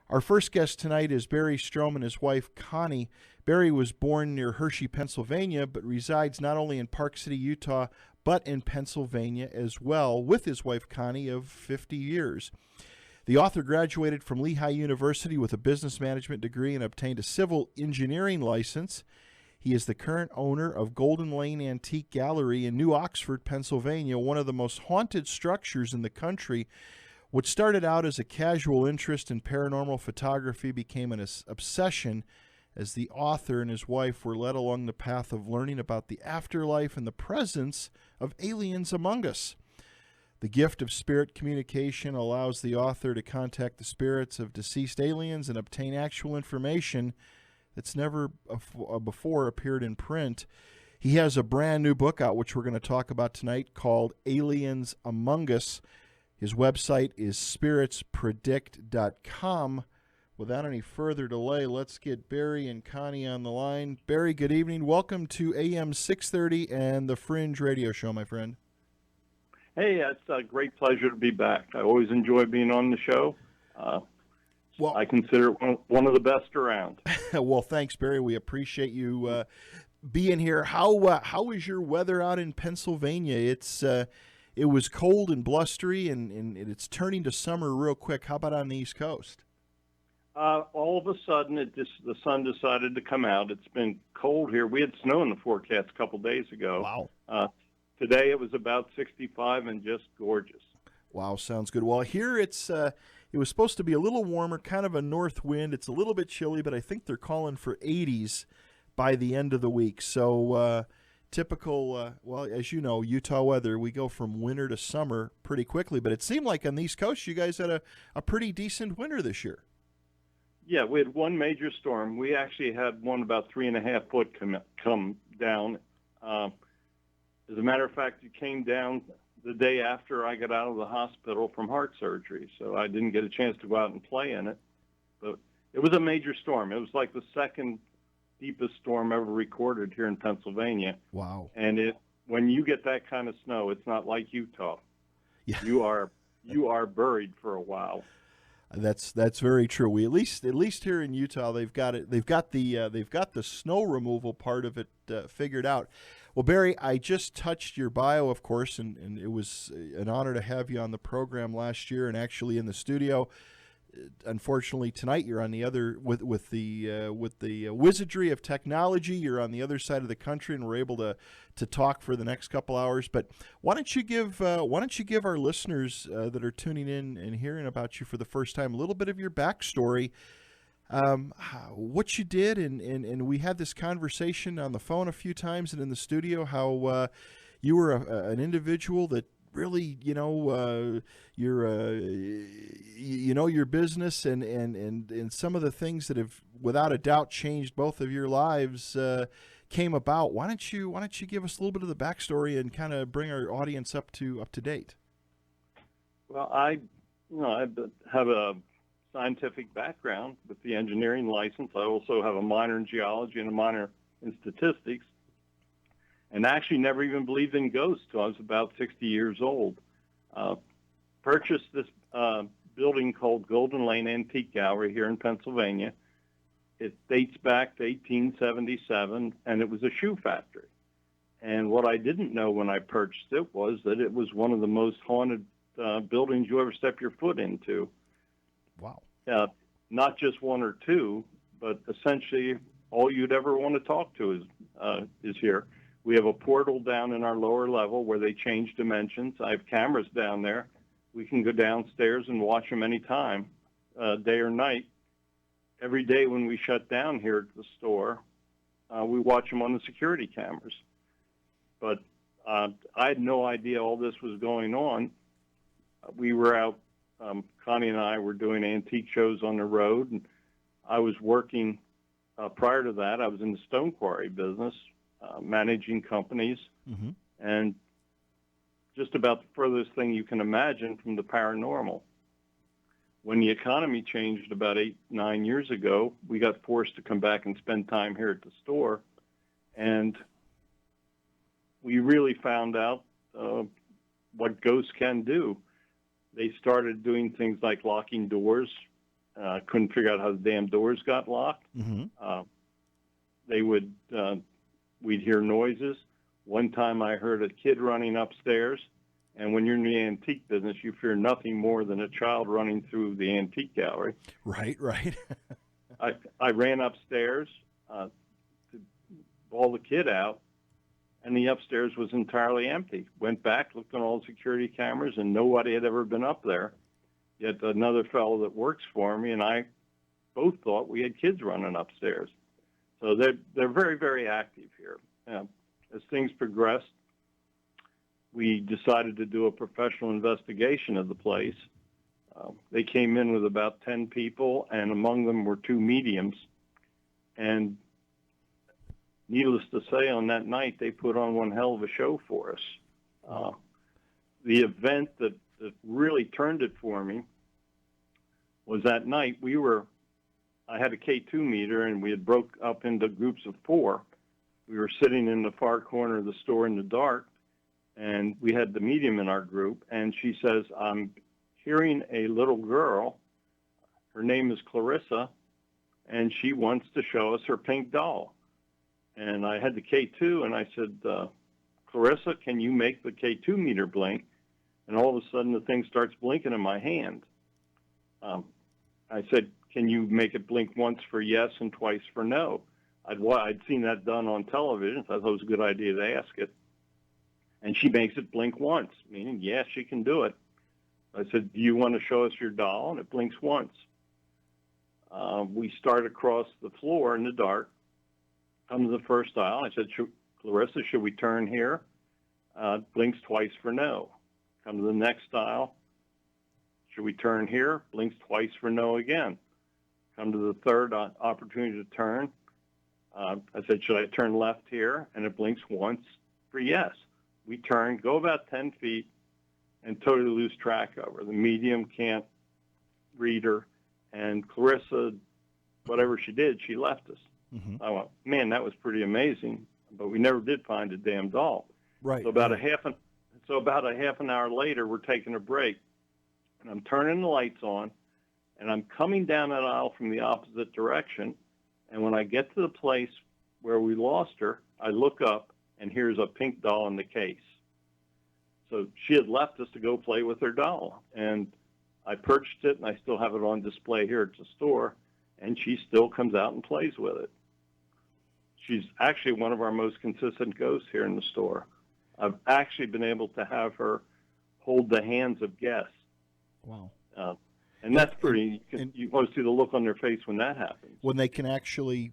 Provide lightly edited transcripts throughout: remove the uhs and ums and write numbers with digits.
Our first guest tonight is Barry Strohm and his wife, Connie. Barry was born near Hershey, Pennsylvania, but resides not only in Park City, Utah, but in Pennsylvania as well, with his wife, Connie, of 50 years. The author graduated from Lehigh University with a business management degree and obtained a civil engineering license. He is the current owner of Golden Lane Antique Gallery in New Oxford, Pennsylvania, one of the most haunted structures in the country. What started out as a casual interest in paranormal photography became an obsession as the author and his wife were led along the path of learning about the afterlife and the presence of aliens among us. The gift of spirit communication allows the author to contact the spirits of deceased aliens and obtain actual information that's never before appeared in print. He has a brand new book out, which we're going to talk about tonight, called Aliens Among Us. His website is spiritspredict.com. Without any further delay, let's get Barry and Connie on the line. Barry, good evening. Welcome to AM 630 and the Fringe radio show, my friend. Hey, it's a great pleasure to be back. I always enjoy being on the show. Well, I consider it one of the best around. Well, thanks, Barry. We appreciate you being here. How is your weather out in Pennsylvania? It was cold and blustery, and it's turning to summer real quick. How about on the East Coast? All of a sudden, the sun decided to come out. It's been cold here. We had snow in the forecast a couple days ago. Wow. Today it was about 65 and just gorgeous. Wow, sounds good. Well, here it was supposed to be a little warmer, kind of a north wind. It's a little bit chilly, but I think they're calling for 80s by the end of the week. So typical, well, as you know, Utah weather, we go from winter to summer pretty quickly. But it seemed like on the East Coast you guys had a pretty decent winter this year. Yeah, we had one major storm. We actually had one about 3.5 foot come down. As a matter of fact, it came down the day after I got out of the hospital from heart surgery, so I didn't get a chance to go out and play in it. But it was a major storm. It was like the second deepest storm ever recorded here in Pennsylvania. Wow. And when you get that kind of snow, it's not like Utah. Yeah. You are buried for a while. That's very true. We at least here in Utah, they've got the snow removal part of it figured out. Well, Barry, I just touched your bio, of course, and it was an honor to have you on the program last year and actually in the studio. Unfortunately, tonight you're on the other with the wizardry of technology. You're on the other side of the country, and we're able to talk for the next couple hours. But why don't you give our listeners that are tuning in and hearing about you for the first time a little bit of your backstory, what you did, and we had this conversation on the phone a few times and in the studio how you were an individual that really, your business and some of the things that have, without a doubt, changed both of your lives came about. Why don't you give us a little bit of the backstory and kind of bring our audience up to date? Well, I have a scientific background with the engineering license. I also have a minor in geology and a minor in statistics. And actually never even believed in ghosts till I was about 60 years old. Purchased this building called Golden Lane Antique Gallery here in Pennsylvania. It dates back to 1877, and it was a shoe factory. And what I didn't know when I purchased it was that it was one of the most haunted buildings you ever step your foot into. Wow. Not just one or two, but essentially all you'd ever want to talk to is here. We have a portal down in our lower level where they change dimensions. I have cameras down there. We can go downstairs and watch them anytime, day or night. Every day when we shut down here at the store, we watch them on the security cameras. But I had no idea all this was going on. We were out, Connie and I were doing antique shows on the road, and I was working, prior to that, I was in the stone quarry business, managing companies, mm-hmm. and just about the furthest thing you can imagine from the paranormal. When the economy changed about 8-9 years ago, we got forced to come back and spend time here at the store, and we really found out what ghosts can do. They started doing things like locking doors, Couldn't figure out how the damn doors got locked. Mm-hmm. They would, we'd hear noises. One time I heard a kid running upstairs, and when you're in the antique business, you fear nothing more than a child running through the antique gallery. Right, right. I ran upstairs to bawl the kid out, and the upstairs was entirely empty. Went back, looked on all the security cameras, and nobody had ever been up there. Yet another fellow that works for me and I both thought we had kids running upstairs. So they're very, very active here. As things progressed, we decided to do a professional investigation of the place. They came in with about 10 people, and among them were 2 mediums. And needless to say, on that night, they put on one hell of a show for us. The event that really turned it for me was that night I had a K2 meter, and we had broke up into groups of 4. We were sitting in the far corner of the store in the dark, and we had the medium in our group, and she says, I'm hearing a little girl. Her name is Clarissa, and she wants to show us her pink doll. And I had the K2, and I said, Clarissa, can you make the K2 meter blink? And all of a sudden, the thing starts blinking in my hand. I said, can you make it blink once for yes and twice for no? I'd seen that done on television, so I thought it was a good idea to ask it. And she makes it blink once, meaning, yes, she can do it. I said, do you want to show us your doll? And it blinks once. We start across the floor in the dark, come to the first aisle. I said, Clarissa, should we turn here? Blinks twice for no. Come to the next aisle. Should we turn here? Blinks twice for no again. Come to the third opportunity to turn. I said, should I turn left here? And it blinks once for yes. We turn, go about 10 feet, and totally lose track of her. The medium can't read her, and Clarissa, whatever she did, she left us. Mm-hmm. I went, man, that was pretty amazing, but we never did find a damn doll. Right. So about a half an hour later, we're taking a break, and I'm turning the lights on, and I'm coming down that aisle from the opposite direction, and when I get to the place where we lost her, I look up, and here's a pink doll in the case. So she had left us to go play with her doll, and I purchased it, and I still have it on display here at the store, and she still comes out and plays with it. She's actually one of our most consistent ghosts here in the store. I've actually been able to have her hold the hands of guests. Wow. And that's pretty. You want to see the look on their face when that happens. When they can actually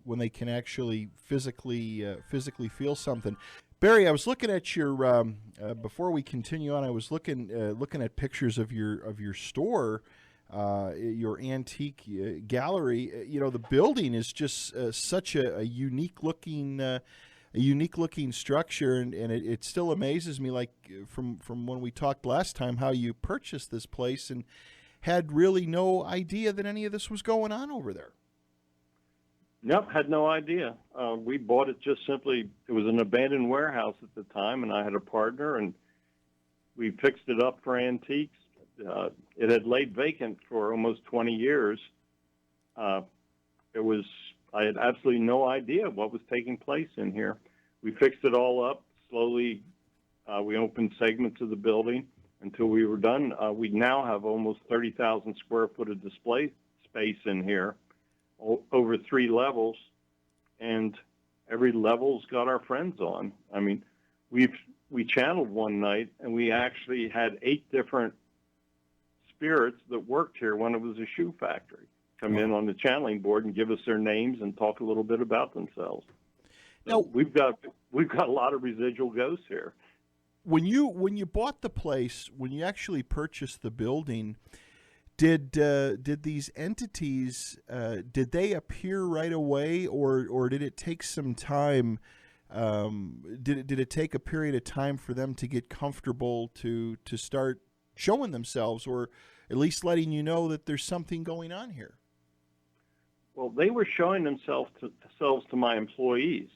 physically feel something. Barry, I was looking at your before we continue on. I was looking at pictures of your store, your antique gallery. You know, the building is just such a unique looking structure, and it still amazes me. Like from when we talked last time, how you purchased this place and had really no idea that any of this was going on over there. Yep, had no idea. We bought it just simply, it was an abandoned warehouse at the time, and I had a partner, and we fixed it up for antiques. It had laid vacant for almost 20 years. I had absolutely no idea what was taking place in here. We fixed it all up slowly. We opened segments of the building until we were done. We now have almost 30,000 square foot of display space in here, over 3 levels, and every level's got our friends on. I mean, we channeled one night, and we actually had 8 different spirits that worked here when it was a shoe factory come in on the channeling board and give us their names and talk a little bit about themselves. So now, we've got a lot of residual ghosts here. When you bought the place, when you actually purchased the building, did these entities did they appear right away, or did it take some time? Did it take a period of time for them to get comfortable to start showing themselves, or at least letting you know that there's something going on here? Well, they were showing themselves to my employees,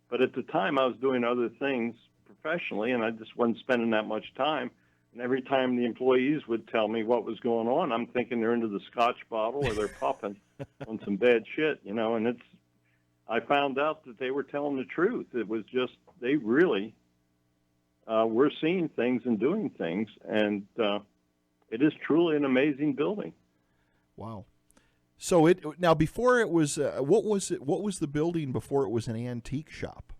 but at the time I was doing other things professionally, and I just wasn't spending that much time. And every time the employees would tell me what was going on, I'm thinking they're into the scotch bottle or they're puffing on some bad shit, you know. And I found out that they were telling the truth. It was just, they really were seeing things and doing things. And it is truly an amazing building. Wow. So now before it was, what was it? What was the building before it was an antique shop?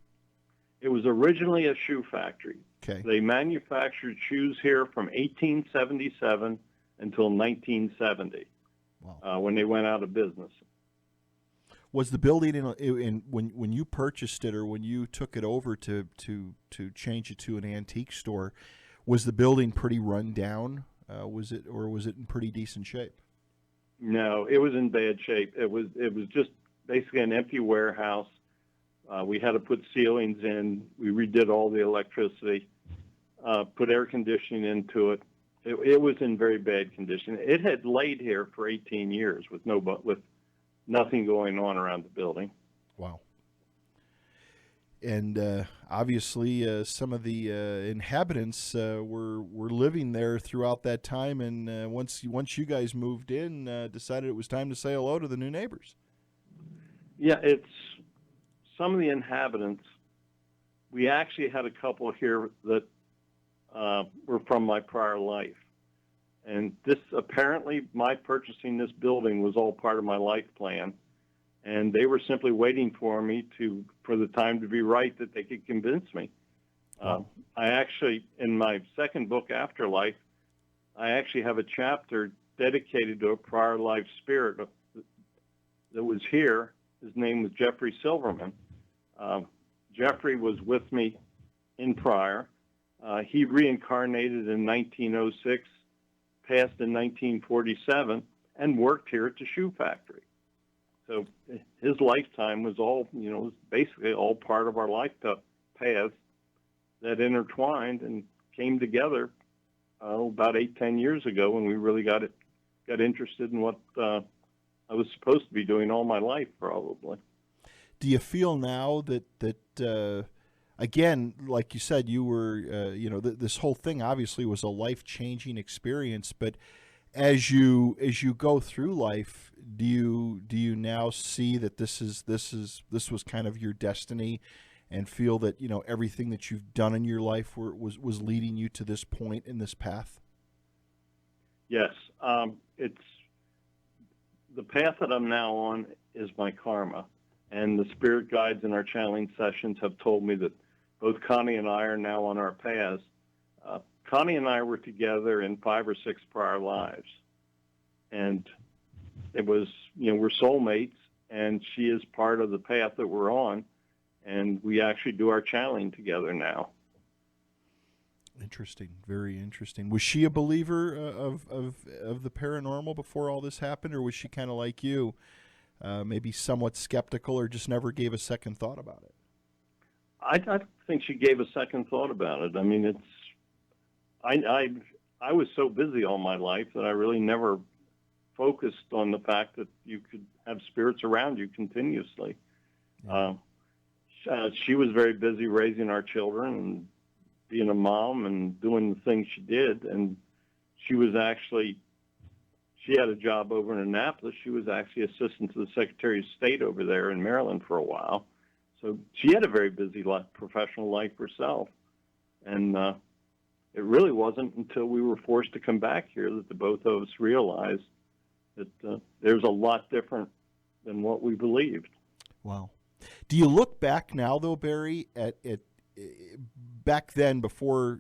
It was originally a shoe factory. Okay. They manufactured shoes here from 1877 until 1970, when they went out of business. Was the building when you purchased it, or when you took it over to change it to an antique store, was the building pretty run down? Was it in pretty decent shape? No, it was in bad shape. It was just basically an empty warehouse. We had to put ceilings in. We redid all the electricity, put air conditioning into it. It was in very bad condition. It had laid here for 18 years with nothing going on around the building. Wow. And obviously, some of the inhabitants were living there throughout that time. And once you guys moved in, decided it was time to say hello to the new neighbors. Yeah, some of the inhabitants. We actually had a couple here that were from my prior life. And apparently my purchasing this building was all part of my life plan. And they were simply waiting for me for the time to be right that they could convince me. I actually, in my second book, Afterlife, I actually have a chapter dedicated to a prior life spirit that was here. His name was Jeffrey Silverman. Jeffrey was with me in prior. He reincarnated in 1906, passed in 1947, and worked here at the shoe factory. So his lifetime was all, was basically all part of our life paths that intertwined and came together about 8-10 years ago when we really got interested in what I was supposed to be doing all my life, probably. Do you feel now that again, like you said, you were, this whole thing obviously was a life-changing experience, but as you go through life, do you now see that this was kind of your destiny, and feel that everything that you've done in your life was leading you to this point in this path? Yes, it's the path that I'm now on is my karma, and the spirit guides in our channeling sessions have told me that both Connie and I are now on our paths. Connie and I were together in 5 or 6 prior lives, and it was, we're soulmates, and she is part of the path that we're on, and we actually do our channeling together now. Interesting, very interesting. Was she a believer of the paranormal before all this happened, or was she kind of like you, maybe somewhat skeptical, or just never gave a second thought about it? I think she gave a second thought about it. I mean, I was so busy all my life that I really never focused on the fact that you could have spirits around you continuously. Yeah. She was very busy raising our children and being a mom and doing the things she did. And she had a job over in Annapolis. She was actually assistant to the Secretary of State over there in Maryland for a while. So she had a very busy professional life herself. And it really wasn't until we were forced to come back here that the both of us realized that there's a lot different than what we believed. Wow. Do you look back now, though, Barry, at back then, before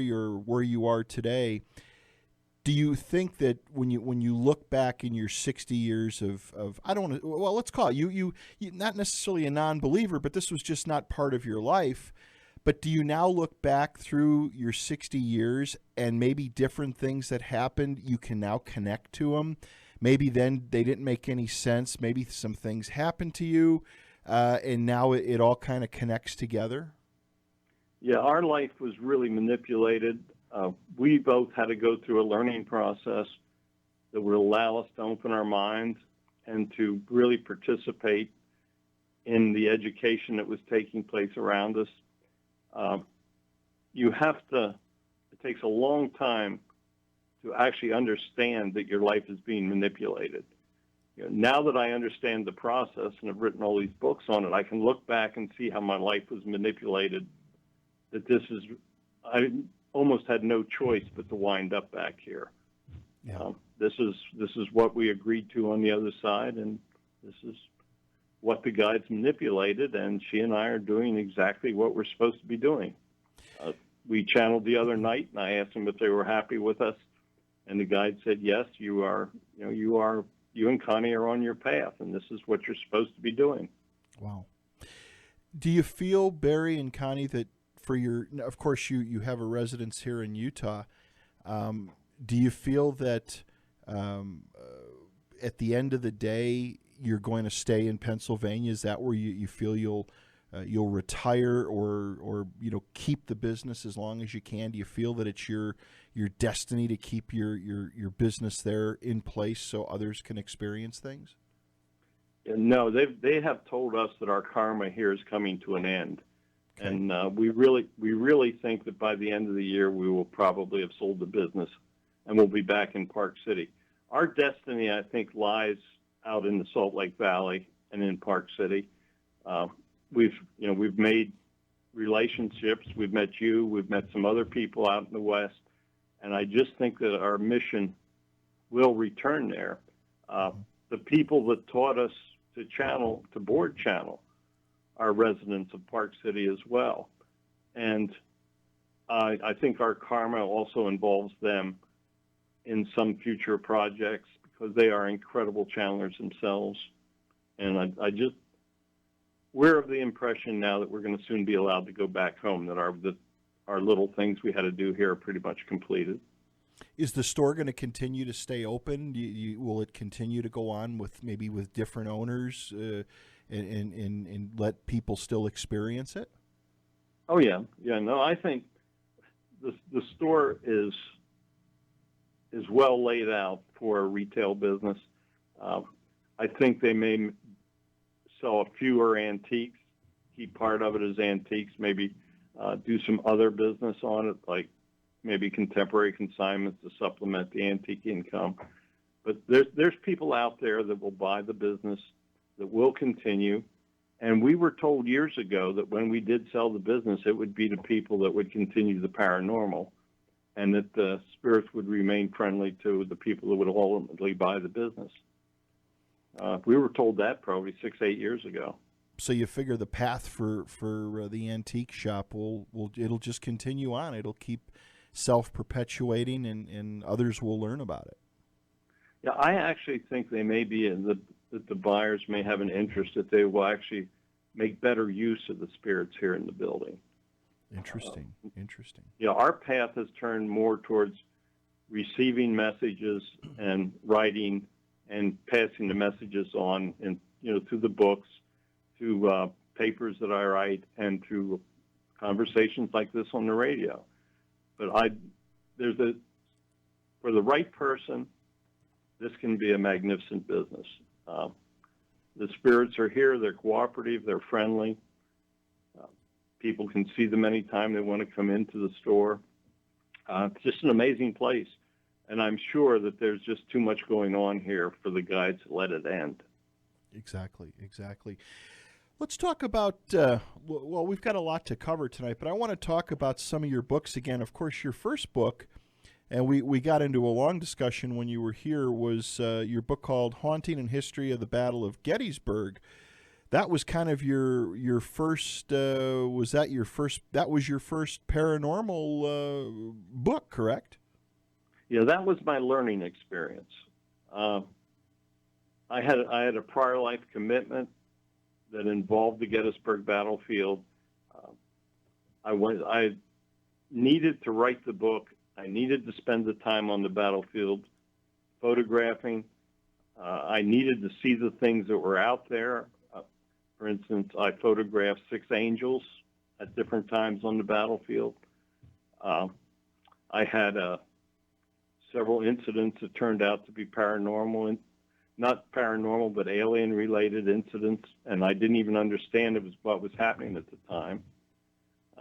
you're where you are today? Do you think that when you look back in your 60 years of I don't want to, well, let's call it you not necessarily a non-believer, but this was just not part of your life. But do you now look back through your 60 years and maybe different things that happened, you can now connect to them? Maybe then they didn't make any sense. Maybe some things happened to you, and now it all kind of connects together? Yeah, our life was really manipulated. We both had to go through a learning process that would allow us to open our minds and to really participate in the education that was taking place around us. You have to, takes a long time to actually understand that your life is being manipulated. You know, now that I understand the process and have written all these books on it, I can look back and see how my life was manipulated. I almost had no choice but to wind up back here. Yeah. This is what we agreed to on the other side, and this is what the guides manipulated, and she and I are doing exactly what we're supposed to be doing. We channeled the other night, and I asked them if they were happy with us, and the guide said, yes, you and Connie are on your path, and this is what you're supposed to be doing. Wow. Do you feel, Barry and Connie, that of course you have a residence here in Utah, do you feel that at the end of the day you're going to stay in Pennsylvania? Is that where you feel you'll retire or keep the business as long as you can? Do you feel that it's your destiny to keep your business there in place so others can experience things? No, they have told us that our karma here is coming to an end. Okay. And we really think that by the end of the year we will probably have sold the business and we'll be back in Park City. Our destiny, I think, lies out in the Salt Lake Valley and in Park City. We've made relationships. We've met you. We've met some other people out in the West, and I just think that our mission will return there. The people that taught us to board channel are residents of Park City as well, and I think our karma also involves them in some future projects because they are incredible channelers themselves, and we're of the impression now that we're going to soon be allowed to go back home, that our little things we had to do here are pretty much completed. Is the store going to continue to stay open? Will it continue to go on with different owners and let people still experience it? Oh, yeah. Yeah, no, I think the store is well laid out for a retail business. I think they may sell fewer antiques, keep part of it as antiques, maybe do some other business on it, like maybe contemporary consignments to supplement the antique income. But there's people out there that will buy the business, that will continue. And we were told years ago that when we did sell the business, it would be to people that would continue the paranormal and that the spirits would remain friendly to the people that would ultimately buy the business. We were told that probably 6-8 years ago. So you figure the path for the antique shop it'll just continue on. It'll keep self-perpetuating, and others will learn about it. Yeah, I actually think they may be that the buyers may have an interest that they will actually make better use of the spirits here in the building. Interesting. Yeah, our path has turned more towards receiving messages and writing and passing the messages on, and through the books, through papers that I write, and through conversations like this on the radio. But for the right person, this can be a magnificent business. The spirits are here. They're cooperative. They're friendly. People can see them anytime they want to come into the store. It's just an amazing place. And I'm sure that there's just too much going on here for the guides to let it end. Exactly. Let's talk about, well, we've got a lot to cover tonight, but I want to talk about some of your books again. Of course, your first book, and we got into a long discussion when you were here, was your book called Haunting and History of the Battle of Gettysburg. That was kind of your first, that was your first paranormal book, correct? Yeah, that was my learning experience. I had a prior life commitment that involved the Gettysburg battlefield. I needed to write the book. I needed to spend the time on the battlefield photographing. I needed to see the things that were out there. For instance, I photographed 6 angels at different times on the battlefield. I had several incidents that turned out to be paranormal, and not paranormal, but alien-related incidents, and I didn't even understand what was happening at the time.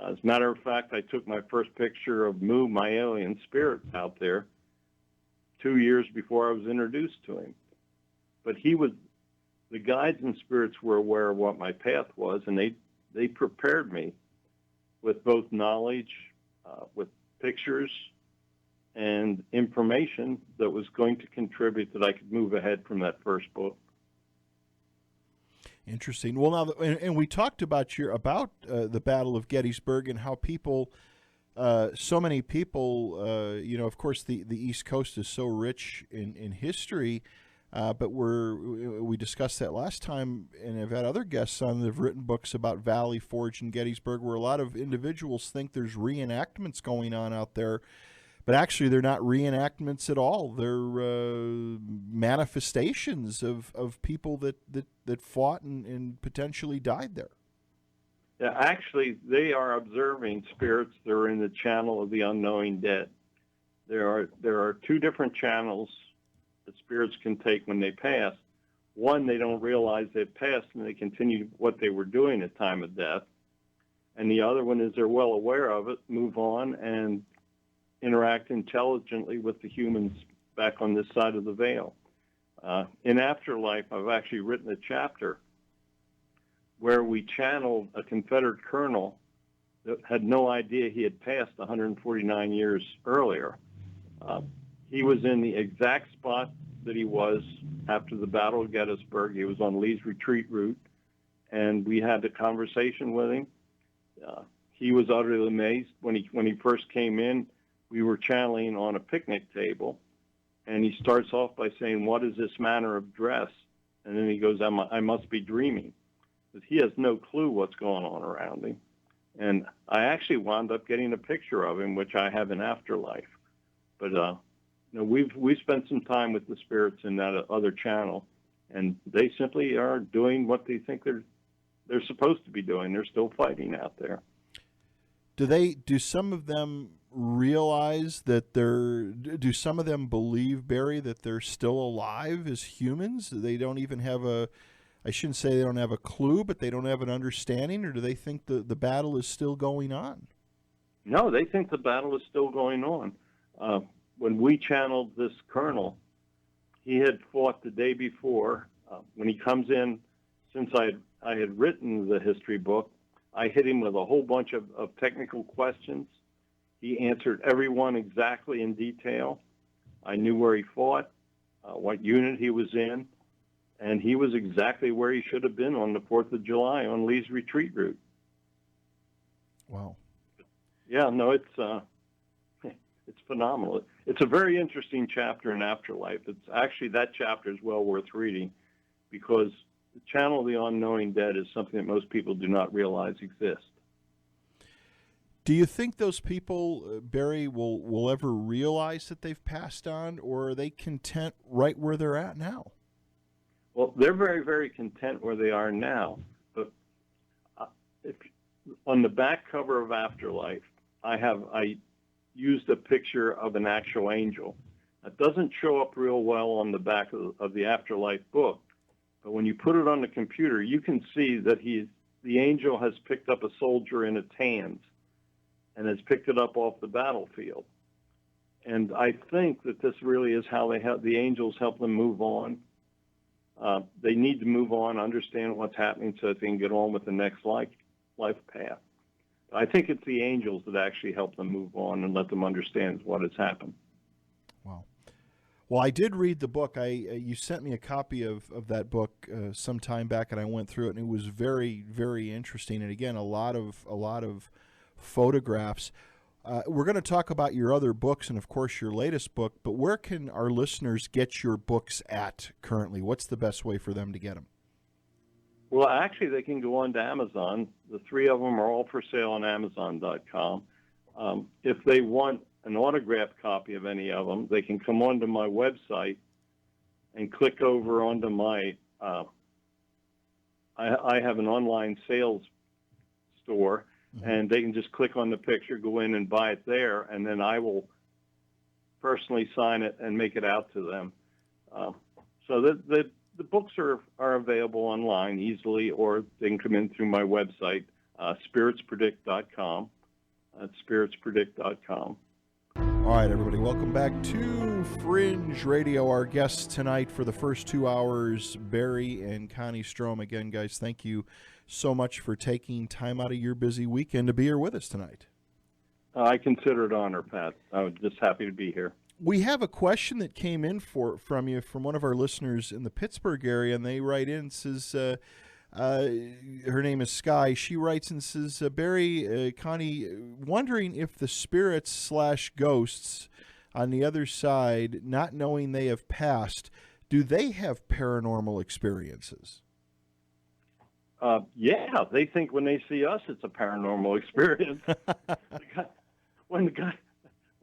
As a matter of fact, I took my first picture of Moo, my alien spirit, out there 2 years before I was introduced to him. But the guides and spirits were aware of what my path was, and they prepared me with both knowledge, with pictures, and information that was going to contribute that I could move ahead from that first book. Interesting. Well, now, and we talked about the Battle of Gettysburg and how people, so many people, of course, the East Coast is so rich in history, but we discussed that last time, and I've had other guests on that have written books about Valley Forge and Gettysburg, where a lot of individuals think there's reenactments going on out there. But actually, they're not reenactments at all. They're manifestations of people that fought and potentially died there. Yeah, actually, they are observing spirits that are in the channel of the unknowing dead. There are two different channels that spirits can take when they pass. One, they don't realize they've passed and they continue what they were doing at time of death. And the other one is they're well aware of it, move on, and interact intelligently with the humans back on this side of the veil. In Afterlife, I've actually written a chapter where we channeled a Confederate colonel that had no idea he had passed 149 years earlier. He was in the exact spot that he was after the Battle of Gettysburg. He was on Lee's retreat route, and we had a conversation with him. He was utterly amazed when he first came in. We were channeling on a picnic table, and he starts off by saying, "What is this manner of dress?" And then he goes, I must be dreaming. But he has no clue what's going on around him. And I actually wound up getting a picture of him, which I have in Afterlife. But we've spent some time with the spirits in that other channel, and they simply are doing what they think they're supposed to be doing. They're still fighting out there. Do some of them realize that do some of them believe, Barry, that they're still alive as humans? They don't even have I shouldn't say they don't have a clue, but they don't have an understanding, or do they think the battle is still going on? No, they think the battle is still going on. When we channeled this colonel, he had fought the day before. When he comes in, since I had written the history book, I hit him with a whole bunch of technical questions. He answered every one exactly in detail. I knew where he fought, what unit he was in, and he was exactly where he should have been on the 4th of July on Lee's retreat route. Wow. Yeah, no, it's phenomenal. It's a very interesting chapter in Afterlife. It's actually, that chapter is well worth reading, because the channel of the unknowing dead is something that most people do not realize exists. Do you think those people, Barry, will ever realize that they've passed on, or are they content right where they're at now? Well, they're very, very content where they are now. But on the back cover of Afterlife, I used a picture of an actual angel. It doesn't show up real well on the back of the Afterlife book, but when you put it on the computer, you can see that the angel has picked up a soldier in its hands and has picked it up off the battlefield. And I think that this really is how the angels help them move on. They need to move on, understand what's happening so that they can get on with the next life path. I think it's the angels that actually help them move on and let them understand what has happened. Wow. Well, I did read the book. You sent me a copy of that book some time back, and I went through it, and it was very, very interesting. And again, a lot of photographs. We're going to talk about your other books and, of course, your latest book. But where can our listeners get your books at currently? What's the best way for them to get them? Well, actually, they can go on to Amazon. The three of them are all for sale on Amazon.com. If they want an autographed copy of any of them, they can come onto my website and click over onto my, I have an online sales store, and they can just click on the picture, go in and buy it there, and then I will personally sign it and make it out to them. So the books are available online easily, or they can come in through my website. spiritspredict.com. That's spiritspredict.com. All right, everybody, welcome back to Fringe Radio. Our guests tonight for the first 2 hours, Barry and Connie Strohm. Again, guys, thank you so much for taking time out of your busy weekend to be here with us tonight. I consider it an honor, Pat. I'm just happy to be here. We have a question that came in from you from one of our listeners in the Pittsburgh area, and they write in and says, her name is Sky. She writes and says, Barry, Connie, wondering if the spirits / ghosts on the other side, not knowing they have passed, do they have paranormal experiences? Yeah, they think when they see us, it's a paranormal experience. When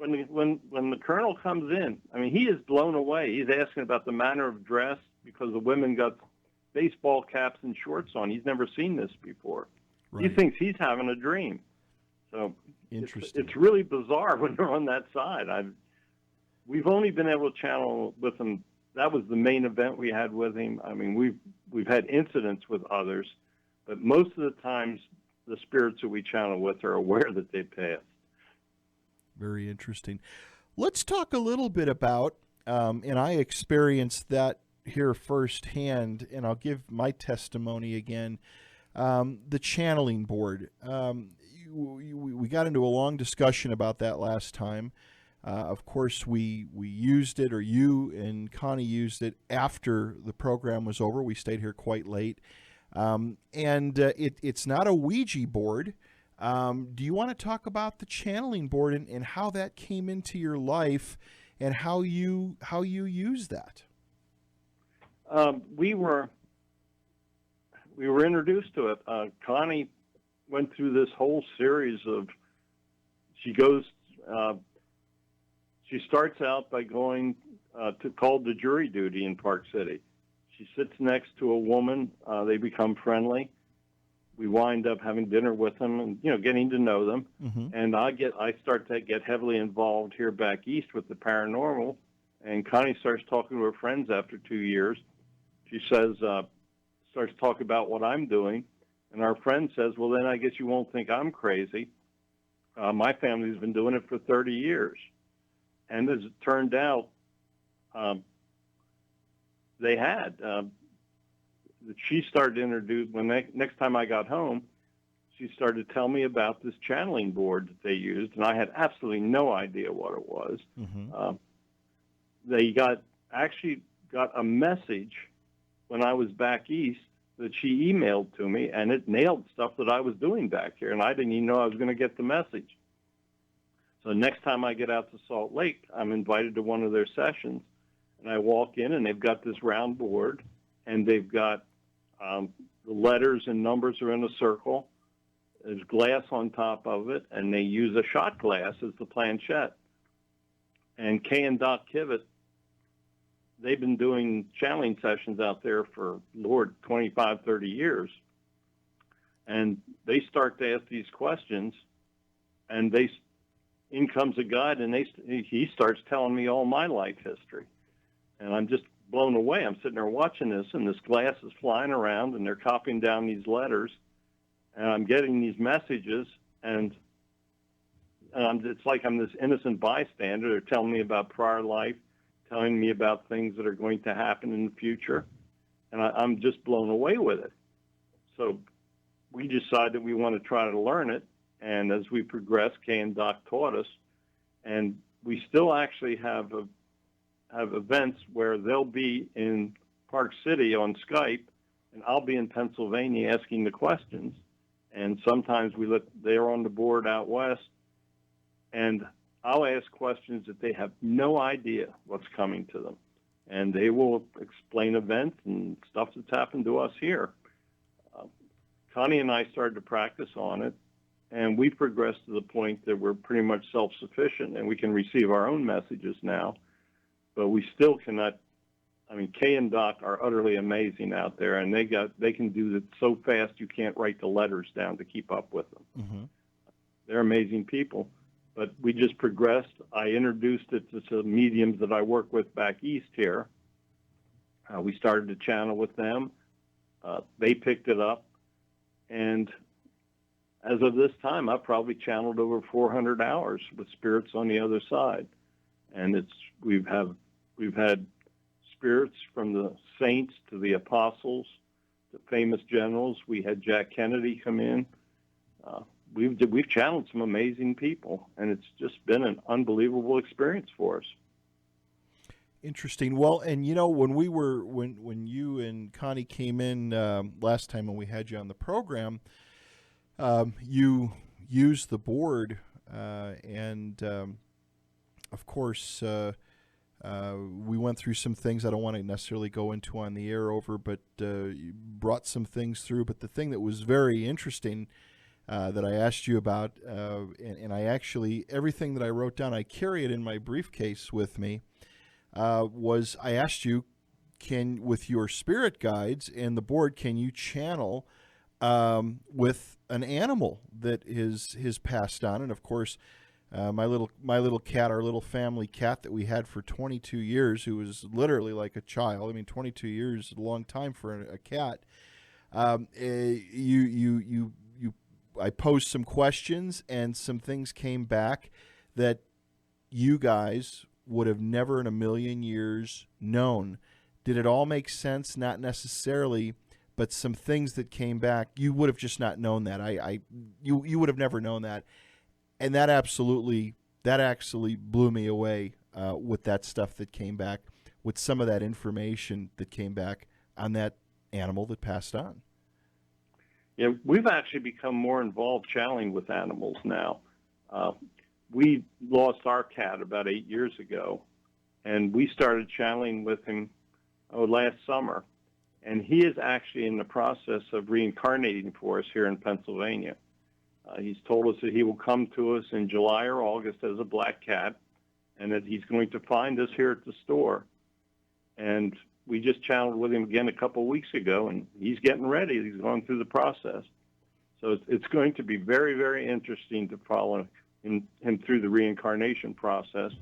the colonel comes in, I mean, he is blown away. He's asking about the manner of dress because the women got baseball caps and shorts on. He's never seen this before. Right. He thinks he's having a dream. So interesting. It's really bizarre when they're on that side. We've only been able to channel with him. That was the main event we had with him. I mean, we've had incidents with others, but most of the times the spirits that we channel with are aware that they passed. Very interesting. Let's talk a little bit about, and I experienced that here firsthand, and I'll give my testimony again, the channeling board. We got into a long discussion about that last time. Of course, we used it, or you and Connie used it after the program was over. We stayed here quite late. It's not a Ouija board. Do you want to talk about the channeling board and how that came into your life and how you use that? We were introduced to it. Connie went through this whole series of. She starts out by going called to jury duty in Park City. She sits next to a woman. They become friendly. We wind up having dinner with them and getting to know them. Mm-hmm. And I start to get heavily involved here back east with the paranormal. And Connie starts talking to her friends after 2 years. She says, starts talking about what I'm doing. And our friend says, well, then I guess you won't think I'm crazy. My family's been doing it for 30 years. And as it turned out, they had. She started to introduce, next time I got home, she started to tell me about this channeling board that they used, and I had absolutely no idea what it was. Mm-hmm. They actually got a message when I was back east that she emailed to me, and it nailed stuff that I was doing back here, and I didn't even know I was going to get the message. So next time I get out to Salt Lake, I'm invited to one of their sessions, and I walk in, and they've got this round board, and they've got the letters and numbers are in a circle. There's glass on top of it, and they use a shot glass as the planchette. And Kay and Doc Kivett, they've been doing channeling sessions out there for, 25, 30 years. And they start to ask these questions, and in comes a guide, and he starts telling me all my life history. And I'm just blown away. I'm sitting there watching this, and this glass is flying around, and they're copying down these letters, and I'm getting these messages, and it's like I'm this innocent bystander. They're telling me about prior life, telling me about things that are going to happen in the future, and I'm just blown away with it. So we decided we want to try to learn it, and as we progressed, Kay and Doc taught us, and we still actually have events where they'll be in Park City on Skype, and I'll be in Pennsylvania asking the questions. And sometimes they're on the board out west, and I'll ask questions that they have no idea what's coming to them. And they will explain events and stuff that's happened to us here. Connie and I started to practice on it, and we progressed to the point that we're pretty much self-sufficient, and we can receive our own messages now. But we still cannot. I mean, Kay and Doc are utterly amazing out there, and they can do it so fast you can't write the letters down to keep up with them. Mm-hmm. They're amazing people. But we just progressed. I introduced it to some mediums that I work with back east here. We started to channel with them. They picked it up, and As of this time, I've probably channeled over 400 hours with spirits on the other side, and we've had spirits from the saints to the apostles to famous generals. We had Jack Kennedy come in. We've channeled some amazing people, and it's just been an unbelievable experience for us. Interesting. Well, and you know, when you and Connie came in last time when we had you on the program, you used the board, and of course, we went through some things I don't want to necessarily go into on the air over, but you brought some things through. But the thing that was very interesting that I asked you about, and I actually, everything that I wrote down, I carry it in my briefcase with me, was I asked you, with your spirit guides and the board, can you channel with an animal that is passed on? And of course, my little cat, our little family cat that we had for 22 years, who was literally like a child. I mean, 22 years is a long time for a cat. I posed some questions, and some things came back that you guys would have never in a million years known. Did it all make sense? Not necessarily, but some things that came back, you would have just not known that. You would have never known that. And that actually blew me away with that stuff that came back, with some of that information that came back on that animal that passed on. Yeah, we've actually become more involved channeling with animals now. We lost our cat about 8 years ago, and we started channeling with him last summer. And he is actually in the process of reincarnating for us here in Pennsylvania. He's told us that he will come to us in July or August as a black cat, and that he's going to find us here at the store. And we just channeled with him again a couple of weeks ago, and he's getting ready. He's going through the process. So it's going to be very, very interesting to follow him through the reincarnation process.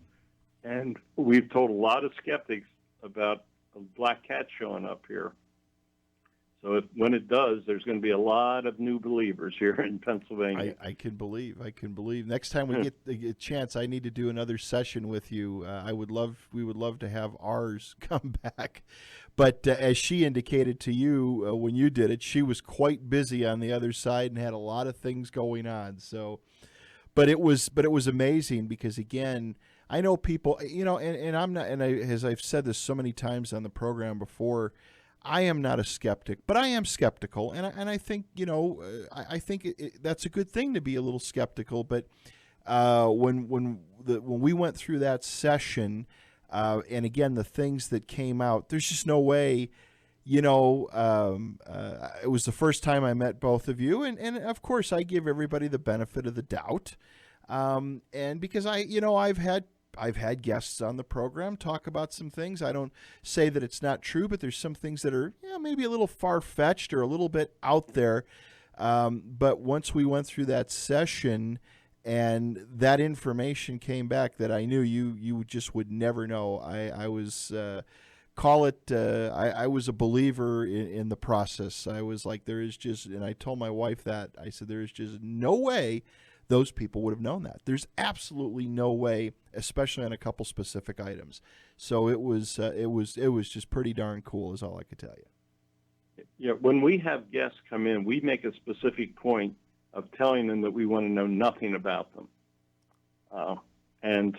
And we've told a lot of skeptics about a black cat showing up here. So when it does, there's going to be a lot of new believers here in Pennsylvania. I can believe. Next time we get a chance, I need to do another session with you. We would love to have ours come back. But as she indicated to you when you did it, she was quite busy on the other side and had a lot of things going on. So, but it was amazing because, again, I know people, and I'm not, and as I've said this so many times on the program before, I am not a skeptic, but I am skeptical, and I think I think that's a good thing to be a little skeptical. But when we went through that session, and again the things that came out, there's just no way. It was the first time I met both of you, and of course I give everybody the benefit of the doubt, and because I've had guests on the program talk about some things. I don't say that it's not true, but there's some things that are maybe a little far-fetched or a little bit out there. But once we went through that session and that information came back that I knew you just would never know, I was I was a believer in the process. I was like, there is just, and I told my wife that, I said, there is just no way those people would have known that. There's absolutely no way, especially on a couple specific items. So it was just pretty darn cool, is all I could tell you. Yeah, when we have guests come in, we make a specific point of telling them that we want to know nothing about them. And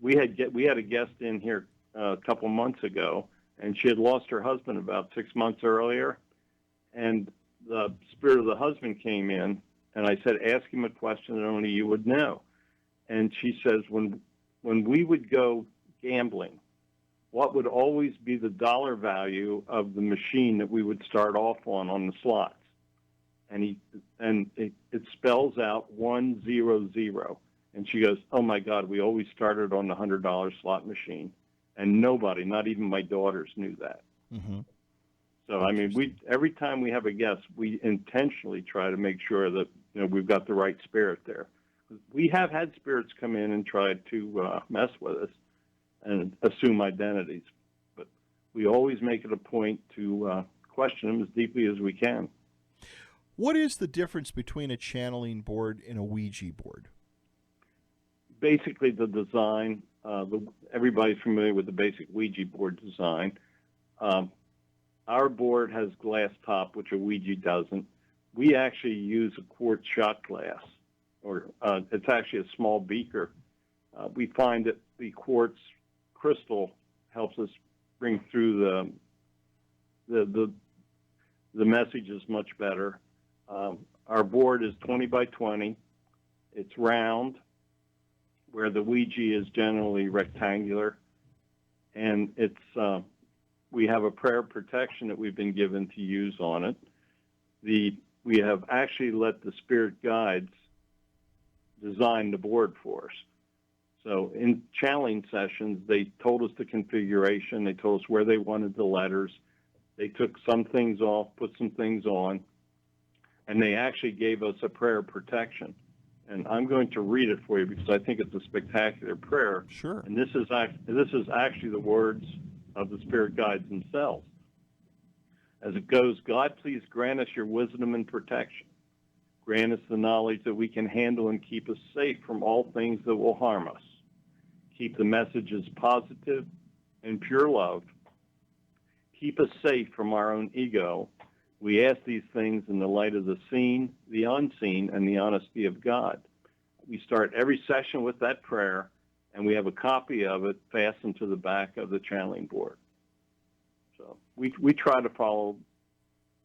we had a guest in here a couple months ago, and she had lost her husband about 6 months earlier, and the spirit of the husband came in. And I said, ask him a question that only you would know. And she says, when we would go gambling, what would always be the dollar value of the machine that we would start off on the slots? And it spells out 100. And she goes, oh my God, we always started on the $100 slot machine. And nobody, not even my daughters, knew that. Mm-hmm. So, I mean, every time we have a guest, we intentionally try to make sure that we've got the right spirit there. We have had spirits come in and try to mess with us and assume identities, but we always make it a point to question them as deeply as we can. What is the difference between a channeling board and a Ouija board? Basically, the design. Everybody's familiar with the basic Ouija board design. Our board has glass top, which a Ouija doesn't. We actually use a quartz shot glass, or it's actually a small beaker. We find that the quartz crystal helps us bring through the messages much better. Our board is 20 by 20. It's round, where the Ouija is generally rectangular, and it's we have a prayer protection that we've been given to use on it. We have actually let the spirit guides design the board for us. So in channeling sessions, they told us the configuration. They told us where they wanted the letters. They took some things off, put some things on, and they actually gave us a prayer protection. And I'm going to read it for you because I think it's a spectacular prayer. Sure. And this is actually the words of the spirit guides themselves. As it goes, God, please grant us your wisdom and protection. Grant us the knowledge that we can handle and keep us safe from all things that will harm us. Keep the messages positive and pure love. Keep us safe from our own ego. We ask these things in the light of the seen, the unseen, and the honesty of God. We start every session with that prayer, and we have a copy of it fastened to the back of the channeling board. So we try to follow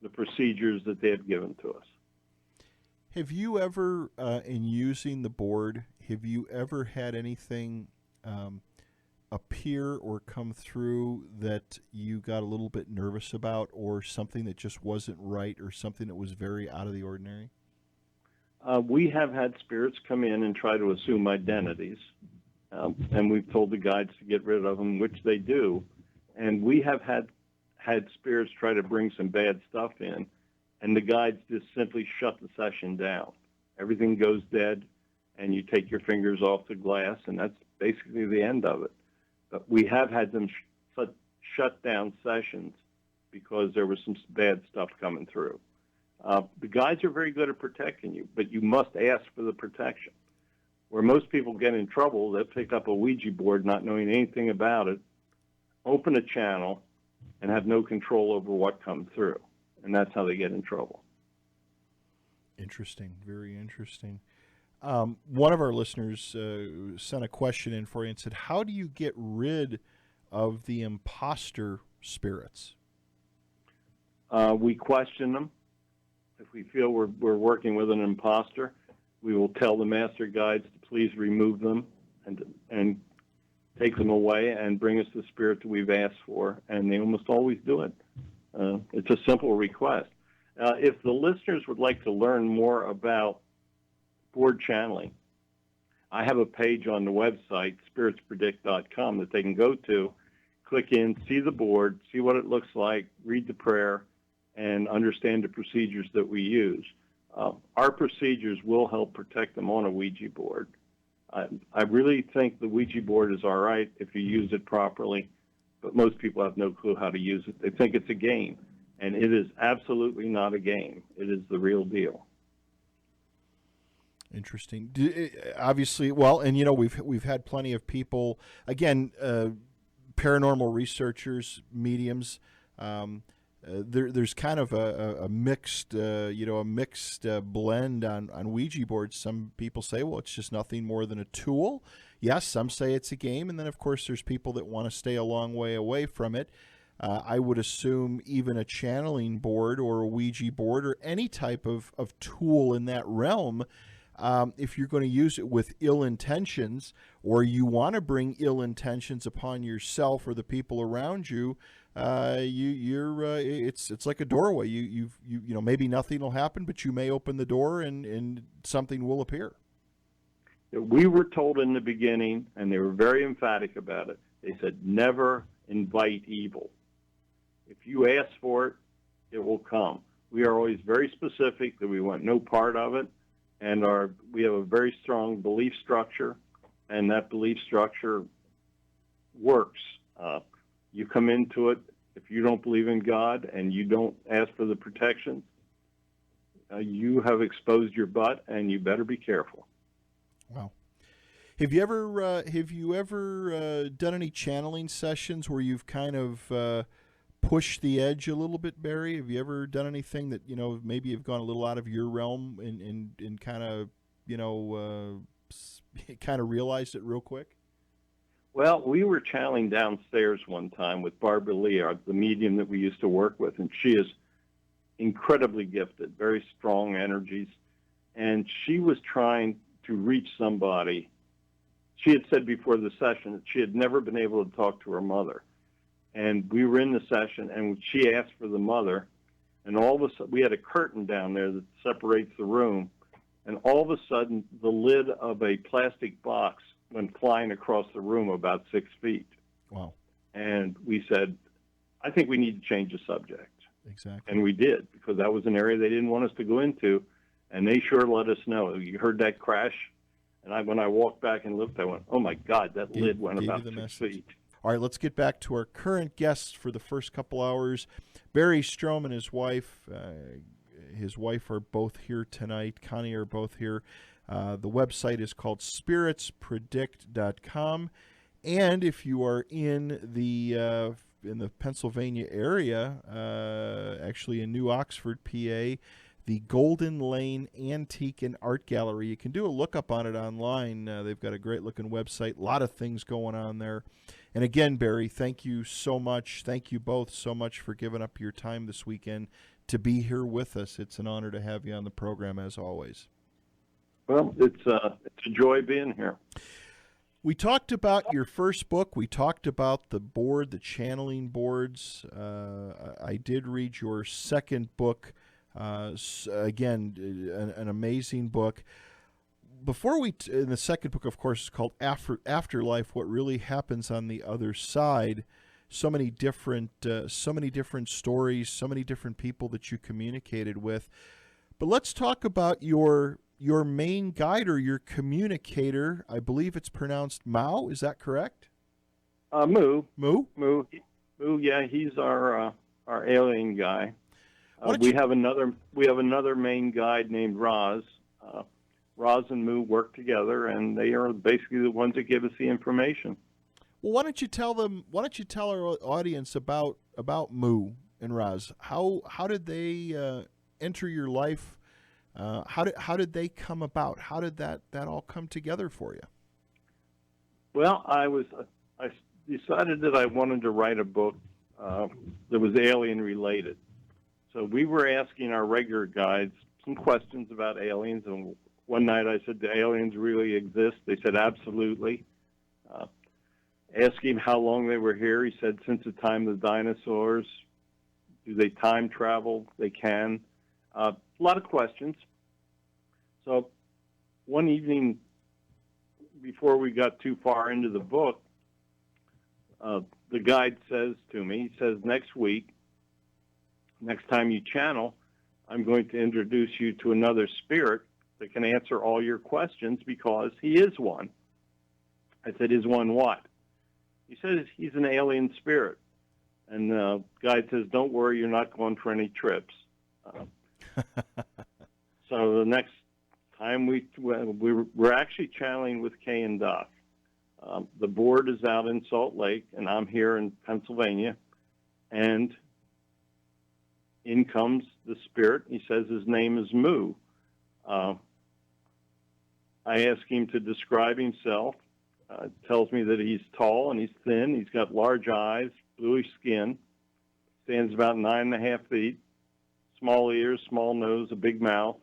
the procedures that they have given to us. Have you ever, in using the board, have you ever had anything appear or come through that you got a little bit nervous about, or something that just wasn't right, or something that was very out of the ordinary? We have had spirits come in and try to assume identities, and we've told the guides to get rid of them, which they do. And we have had spirits try to bring some bad stuff in, and the guides just simply shut the session down. Everything goes dead, and you take your fingers off the glass, and that's basically the end of it. But we have had them shut down sessions because there was some bad stuff coming through. The guides are very good at protecting you, but you must ask for the protection. Where most people get in trouble, they'll pick up a Ouija board not knowing anything about it, open a channel, and have no control over what comes through. And that's how they get in trouble. Interesting. Very interesting. One of our listeners sent a question in for you and said, how do you get rid of the imposter spirits? We question them. If we feel we're working with an imposter, we will tell the master guides to please remove them and take them away and bring us the spirit that we've asked for, and they almost always do it. It's a simple request. If the listeners would like to learn more about board channeling, I have a page on the website, spiritspredict.com, that they can go to, click in, see the board, see what it looks like, read the prayer, and understand the procedures that we use. Our procedures will help protect them on a Ouija board. I really think the Ouija board is all right if you use it properly, but most people have no clue how to use it. They think it's a game, and it is absolutely not a game. It is the real deal. Interesting. Obviously, well, and you know, we've had plenty of people, again, paranormal researchers, mediums. There's kind of a mixed, blend on Ouija boards. Some people say, well, it's just nothing more than a tool. Yes, some say it's a game, and then of course there's people that want to stay a long way away from it. I would assume even a channeling board or a Ouija board or any type of tool in that realm, if you're going to use it with ill intentions, or you want to bring ill intentions upon yourself or the people around you, it's like a doorway. You know, maybe nothing will happen, but you may open the door and something will appear. We were told in the beginning, and they were very emphatic about it. They said, never invite evil. If you ask for it, it will come. We are always very specific that we want no part of it, and we have a very strong belief structure, and that belief structure works. You come into it, if you don't believe in God and you don't ask for the protection, you have exposed your butt, and you better be careful. Wow. Have you ever done any channeling sessions where you've kind of pushed the edge a little bit, Barry? Have you ever done anything that, maybe you've gone a little out of your realm and kind of, kind of realized it real quick? Well, we were channeling downstairs one time with Barbara Lee, the medium that we used to work with, and she is incredibly gifted, very strong energies, and she was trying to reach somebody. She had said before the session that she had never been able to talk to her mother. And we were in the session, and she asked for the mother, and all of a sudden, we had a curtain down there that separates the room, and all of a sudden, the lid of a plastic box went flying across the room about 6 feet. Wow. And we said, I think we need to change the subject. Exactly. And we did, because that was an area they didn't want us to go into, and they sure let us know. You heard that crash? And when I walked back and looked, I went, oh, my God, that lid went about 6 feet. All right, let's get back to our current guests for the first couple hours. Barry Strohm and his wife are both here tonight. Connie are both here. The website is called spiritspredict.com. And if you are in the Pennsylvania area, actually in New Oxford, PA, the Golden Lane Antique and Art Gallery. You can do a lookup on it online. They've got a great-looking website. A lot of things going on there. And again, Barry, thank you so much. Thank you both so much for giving up your time this weekend to be here with us. It's an honor to have you on the program, as always. Well, it's a joy being here. We talked about your first book. We talked about the board, the channeling boards. I did read your second book. Again, an amazing book. Before in the second book, of course, is called Afterlife, What Really Happens on the Other Side. So many different stories, so many different people that you communicated with. But let's talk about your main guide or your communicator. I believe it's pronounced Mao. Is that correct? Moo. Moo? Moo. Yeah, he's our alien guy. We have another main guide named Roz. Roz and Moo work together, and they are basically the ones that give us the information. Well, why don't you tell our audience about Moo and Roz? How did they enter your life? How did they come about? How did that all come together for you? Well, I decided that I wanted to write a book that was alien related. So we were asking our regular guides some questions about aliens, and one night I said, do aliens really exist? They said, absolutely. Asking how long they were here, he said, since the time of the dinosaurs. Do they time travel? They can. A lot of questions. So one evening, before we got too far into the book, the guide says to me, he says, next week, next time you channel, I'm going to introduce you to another spirit that can answer all your questions because he is one. I said, is one what? He says he's an alien spirit. And the guide says, don't worry, you're not going for any trips. So the next time we're actually channeling with Kay and Doc. The board is out in Salt Lake, and I'm here in Pennsylvania. And in comes the spirit. He says his name is Moo. I ask him to describe himself. Tells me that he's tall and he's thin. He's got large eyes, bluish skin, stands about 9.5 feet, small ears, small nose, a big mouth.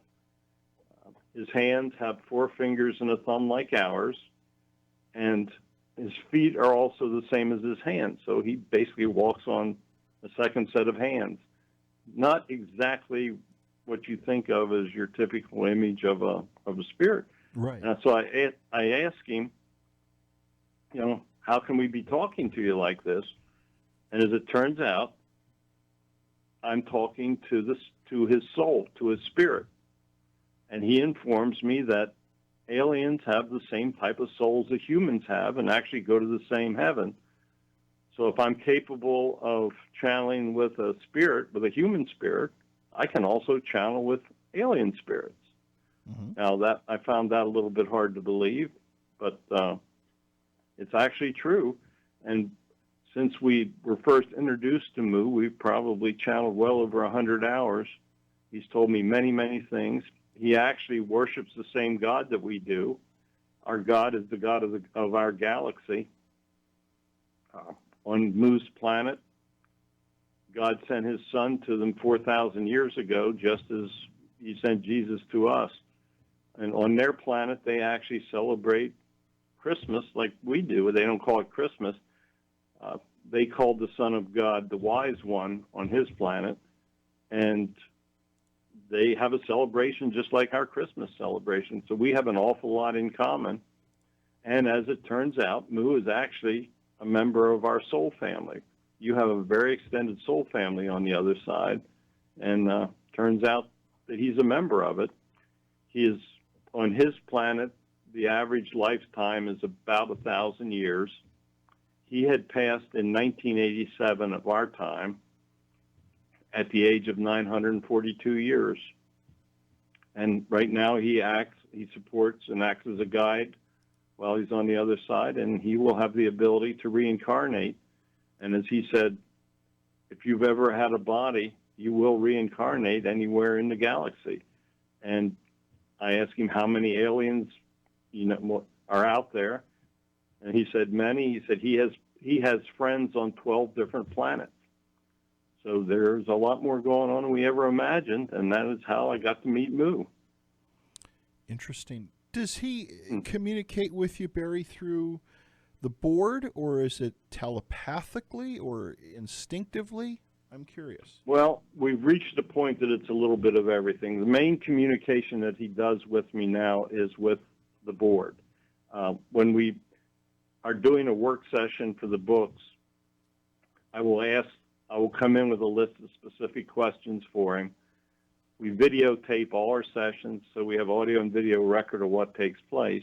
His hands have 4 fingers and a thumb like ours, and his feet are also the same as his hands. So he basically walks on a second set of hands. Not exactly what you think of as your typical image of a spirit. Right. And so I ask him, how can we be talking to you like this? And as it turns out, I'm talking to his soul, to his spirit. And he informs me that aliens have the same type of souls that humans have and actually go to the same heaven. So if I'm capable of channeling with a spirit, with a human spirit, I can also channel with alien spirits. Now, that I found that a little bit hard to believe, but it's actually true. And since we were first introduced to Mu, we've probably channeled well over 100 hours. He's told me many, many things. He actually worships the same God that we do. Our God is the God of our galaxy. On Mu's planet, God sent his son to them 4,000 years ago, just as he sent Jesus to us. And on their planet, they actually celebrate Christmas like we do. They don't call it Christmas. They called the Son of God the Wise One on his planet. And they have a celebration just like our Christmas celebration. So we have an awful lot in common. And as it turns out, Mu is actually a member of our soul family. You have a very extended soul family on the other side. And turns out that he's a member of it. He is on his planet. The average lifetime is about 1,000 years. He had passed in 1987 of our time at the age of 942 years. And right now he supports and acts as a guide while he's on the other side, and he will have the ability to reincarnate. And as he said, if you've ever had a body, you will reincarnate anywhere in the galaxy. And I asked him how many aliens are out there, and he said many. He said he has friends on 12 different planets. So there's a lot more going on than we ever imagined, and that is how I got to meet Mu. Interesting. Does he communicate with you, Barry, through the board, or is it telepathically or instinctively? I'm curious. Well, we've reached a point that it's a little bit of everything. The main communication that he does with me now is with the board. When we are doing a work session for the books, I will come in with a list of specific questions for him. We videotape all our sessions, so we have audio and video record of what takes place.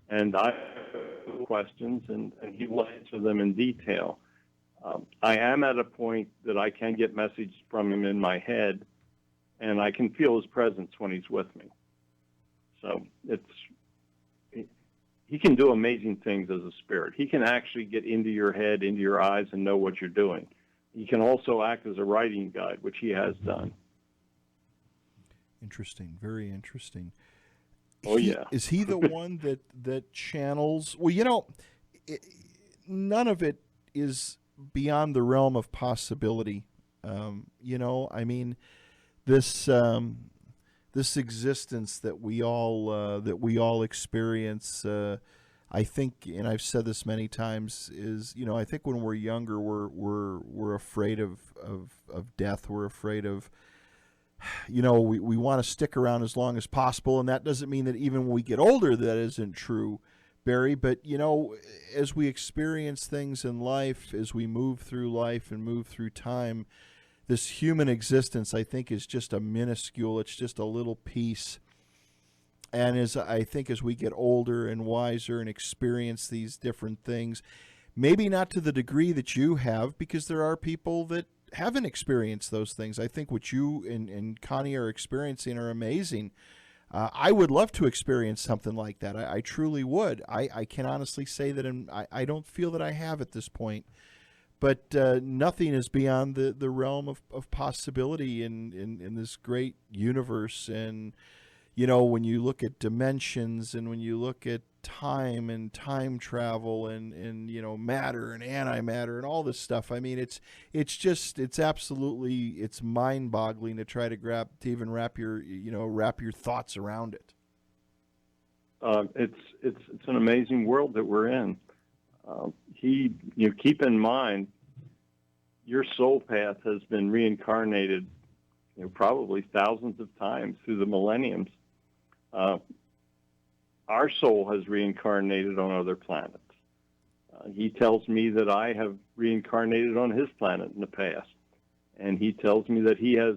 And I have questions, and he will answer them in detail. I am at a point that I can get messages from him in my head, and I can feel his presence when he's with me. So he can do amazing things as a spirit. He can actually get into your head, into your eyes, and know what you're doing. He can also act as a writing guide, which he has done. Interesting. Very interesting. Oh, yeah. Is he the one that channels? Well, none of it is beyond the realm of possibility. I mean, this existence that we all experience. I think, and I've said this many times, is I think when we're younger, we're afraid of death. We're afraid of we want to stick around as long as possible, and that doesn't mean that even when we get older that isn't true, Barry. But as we experience things in life, as we move through life and move through time, this human existence, I think, is just a minuscule. It's just a little piece. And I think as we get older and wiser and experience these different things, maybe not to the degree that you have, because there are people that haven't experienced those things. I think what you and Connie are experiencing are amazing. I would love to experience something like that. I truly would. I can honestly say that I don't feel that I have at this point. But nothing is beyond the realm of possibility in this great universe. And when you look at dimensions, and when you look at time and time travel and matter and antimatter and all this stuff, I mean, it's mind-boggling to try to even wrap your thoughts around it. It's an amazing world that we're in. Keep in mind, your soul path has been reincarnated, probably thousands of times through the millenniums. Our soul has reincarnated on other planets. He tells me that I have reincarnated on his planet in the past, and he tells me that he has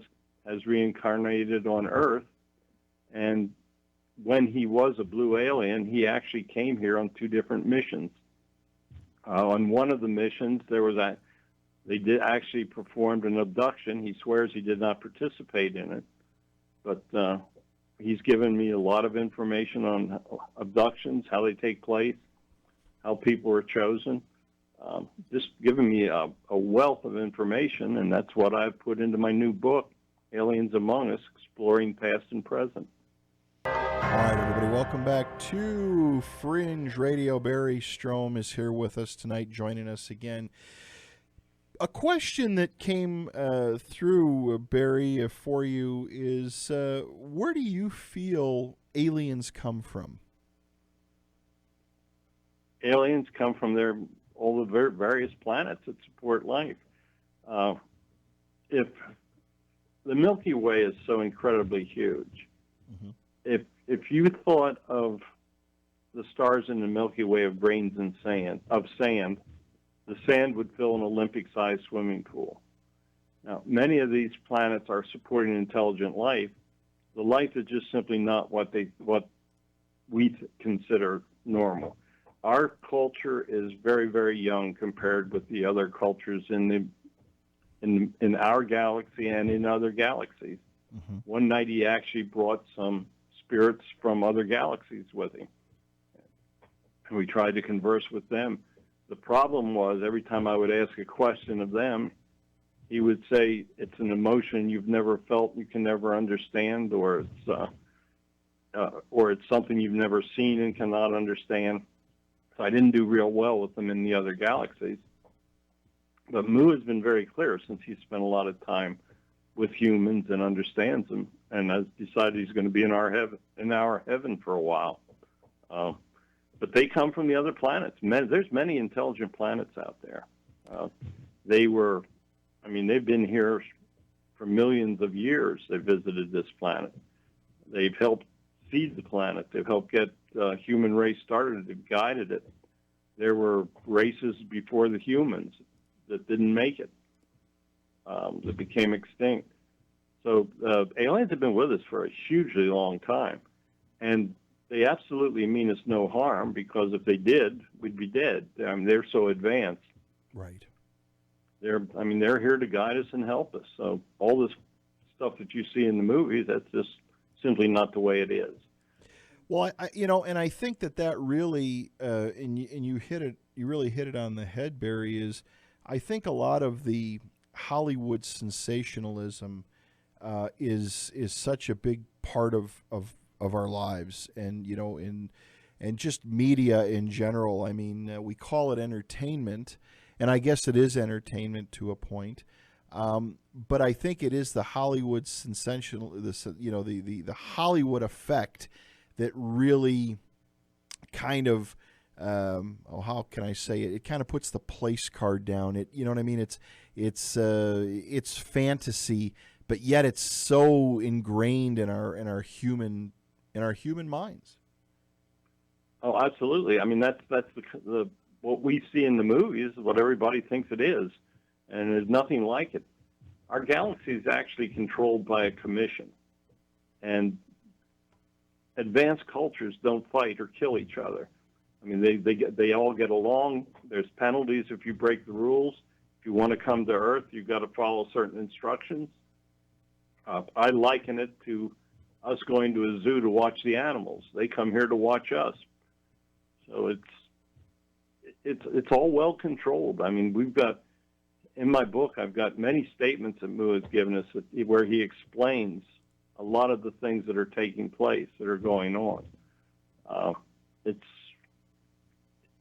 reincarnated on Earth. And when he was a blue alien, he actually came here on 2 different missions. On one of the missions, they did actually performed an abduction. He swears he did not participate in it, but he's given me a lot of information on abductions, how they take place, how people are chosen. Just giving me a wealth of information, and that's what I've put into my new book, Aliens Among Us, Exploring Past and Present. All right, everybody, welcome back to Fringe Radio. Barry Strohm is here with us tonight, joining us again. A question that came through, Barry, for you is, where do you feel aliens come from? Aliens come from all the various planets that support life. If the Milky Way is so incredibly huge, mm-hmm. if you thought of the stars in the Milky Way of grains and sand, the sand would fill an Olympic-sized swimming pool. Now, many of these planets are supporting intelligent life. The life is just simply not what we consider normal. Our culture is very, very young compared with the other cultures in our galaxy and in other galaxies. Mm-hmm. One night he actually brought some spirits from other galaxies with him. And we tried to converse with them. The problem was every time I would ask a question of them, he would say, it's an emotion you've never felt, you can never understand, or it's something you've never seen and cannot understand. So I didn't do real well with them in the other galaxies. But Mu has been very clear since he spent a lot of time with humans and understands them, and has decided he's going to be in our heaven for a while. But they come from the other planets. There's many intelligent planets out there. They've been here for millions of years. They visited this planet. They've helped feed the planet. They've helped get the human race started. They've guided it. There were races before the humans that didn't make it, that became extinct. So aliens have been with us for a hugely long time. And they absolutely mean us no harm, because if they did, we'd be dead. They're so advanced. Right. They're here to guide us and help us. So all this stuff that you see in the movies, that's just simply not the way it is. Well, I think that really, and you hit it, you really hit it on the head, Barry, is I think a lot of the Hollywood sensationalism is such a big part of our lives, and and just media in general. I mean, we call it entertainment, and I guess it is entertainment to a point. But I think it is the Hollywood sensational, the Hollywood effect that really kind of, how can I say it? It kind of puts the place card down. It, you know what I mean? It's fantasy, but yet it's so ingrained in our human minds. Oh, absolutely. I mean, that's the what we see in the movies, what everybody thinks it is, and there's nothing like it. Our galaxy is actually controlled by a commission, and advanced cultures don't fight or kill each other. I mean, they all get along. There's penalties if you break the rules. If you want to come to Earth, you've got to follow certain instructions. I liken it to us going to a zoo to watch the animals. They come here to watch us. So it's all well controlled. I mean, in my book, I've got many statements that Mu has given us where he explains a lot of the things that are taking place, that are going on.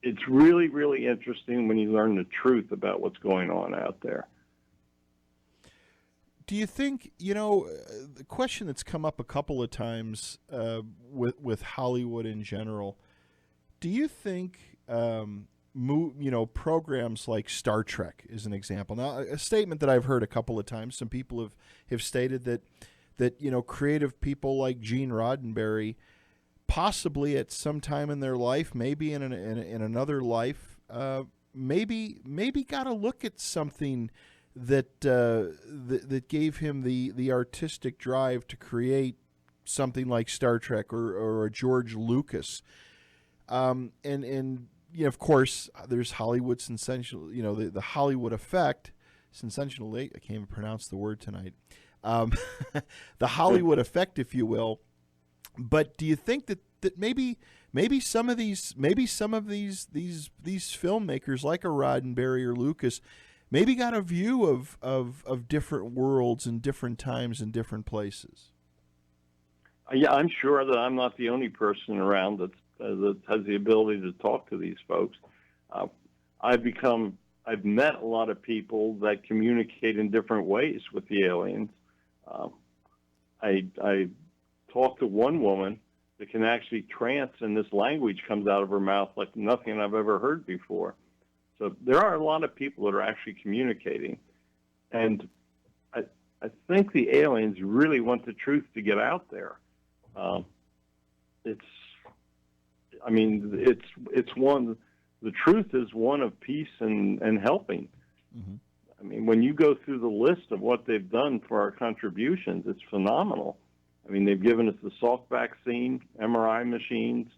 It's really, really interesting when you learn the truth about what's going on out there. Do you think, the question that's come up a couple of times with Hollywood in general, do you think, programs like Star Trek is an example? Now, a statement that I've heard a couple of times, some people have stated that creative people like Gene Roddenberry, possibly at some time in their life, maybe in another life, maybe got to look at something that gave him the artistic drive to create something like Star Trek or a George Lucas, and of course there's Hollywood sensational, the Hollywood effect, sensational. I can't even pronounce the word tonight. um, the Hollywood effect, if you will. But do you think that maybe some of these filmmakers like a Roddenberry or Lucas maybe got a view of different worlds and different times and different places? Yeah, I'm sure that I'm not the only person around that has the ability to talk to these folks. I've met a lot of people that communicate in different ways with the aliens. I talked to one woman that can actually trance, and this language comes out of her mouth like nothing I've ever heard before. So there are a lot of people that are actually communicating, and I think the aliens really want the truth to get out there. The truth is one of peace and helping. Mm-hmm. I mean, when you go through the list of what they've done for our contributions, it's phenomenal. I mean, they've given us the Salk vaccine, MRI machines.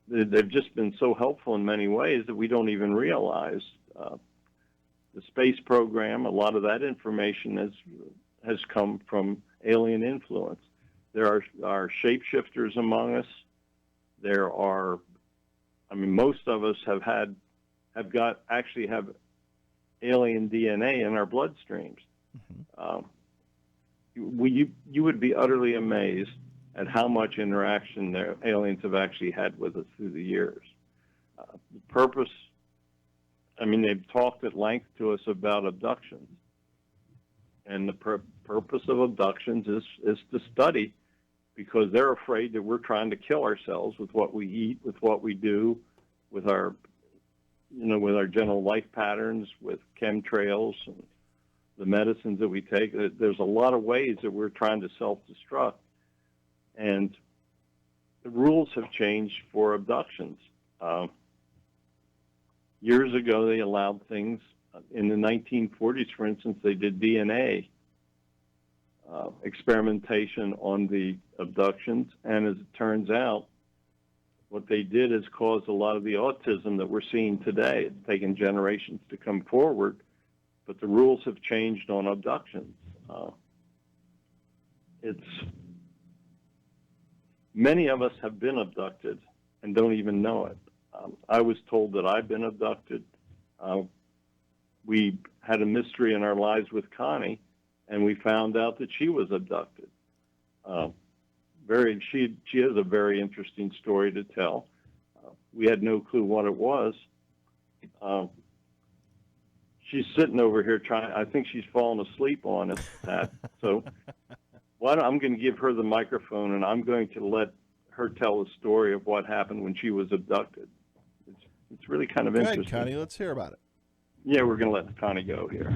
They've just been so helpful in many ways that we don't even realize. The space program, a lot of that information has come from alien influence. There are shapeshifters among us. Most of us have alien DNA in our bloodstreams. Mm-hmm. You would be utterly amazed at how much interaction the aliens have actually had with us through the years. The purpose, they've talked at length to us about abductions. And the purpose of abductions is to study, because they're afraid that we're trying to kill ourselves with what we eat, with what we do, with our general life patterns, with chemtrails and the medicines that we take. There's a lot of ways that we're trying to self-destruct. And the rules have changed for abductions. Years ago, they allowed things. In the 1940s, for instance, they did DNA experimentation on the abductions. And as it turns out, what they did is cause a lot of the autism that we're seeing today. It's taken generations to come forward, but the rules have changed on abductions. Many of us have been abducted and don't even know it. I was told that I've been abducted. We had a mystery in our lives with Connie, and we found out that she was abducted. She has a very interesting story to tell. We had no clue what it was. She's sitting over here I think she's fallen asleep on it. So I'm going to give her the microphone, and I'm going to let her tell the story of what happened when she was abducted. It's really kind of interesting. Good, Connie, let's hear about it. Yeah, we're going to let Connie go here.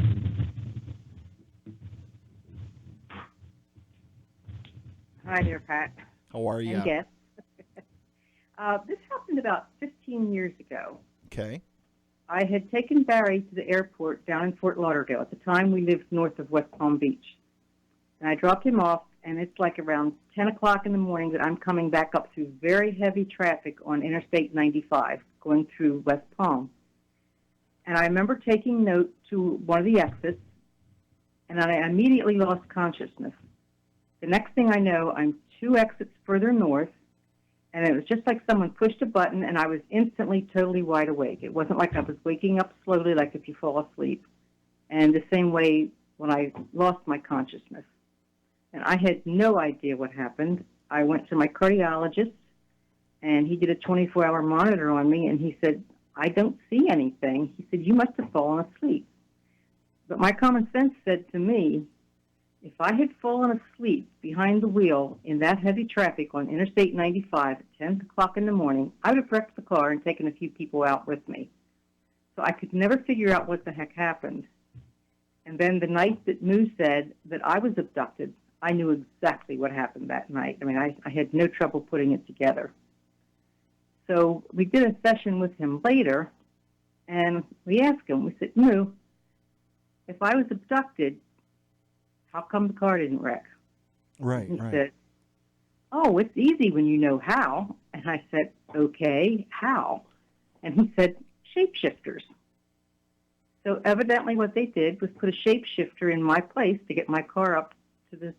Hi there, Pat. How are you? And guest. This happened about 15 years ago. Okay. I had taken Barry to the airport down in Fort Lauderdale. At the time, we lived north of West Palm Beach. And I dropped him off, and it's like around 10 o'clock in the morning that I'm coming back up through very heavy traffic on Interstate 95, going through West Palm. And I remember taking note to one of the exits, and I immediately lost consciousness. The next thing I know, I'm 2 exits further north, and it was just like someone pushed a button, and I was instantly totally wide awake. It wasn't like I was waking up slowly like if you fall asleep. And the same way when I lost my consciousness. And I had no idea what happened. I went to my cardiologist, and he did a 24-hour monitor on me, and he said, I don't see anything. He said, you must have fallen asleep. But my common sense said to me, if I had fallen asleep behind the wheel in that heavy traffic on Interstate 95 at 10 o'clock in the morning, I would have wrecked the car and taken a few people out with me. So I could never figure out what the heck happened. And then the night that Moo said that I was abducted, I knew exactly what happened that night. I had no trouble putting it together. So we did a session with him later, and we asked him, we said, Moo, if I was abducted, how come the car didn't wreck? Right, He said, oh, it's easy when you know how. And I said, okay, how? And he said, shapeshifters. So evidently what they did was put a shapeshifter in my place to get my car up to the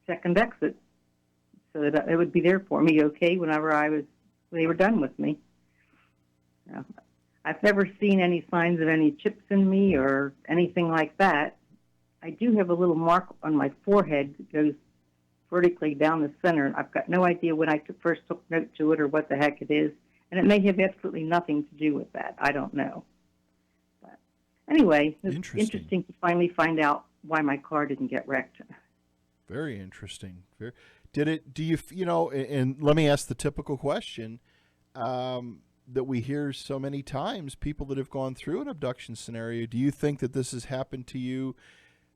second exit so that it would be there for me, okay, whenever they were done with me. I've never seen any signs of any chips in me or anything like that. I do have a little mark on my forehead that goes vertically down the center. I've got no idea when I first took note to it or what the heck it is, and it may have absolutely nothing to do with that. I don't know. But anyway, it's interesting to finally find out why my car didn't get wrecked. Very interesting. And let me ask the typical question that we hear so many times, people that have gone through an abduction scenario, do you think that this has happened to you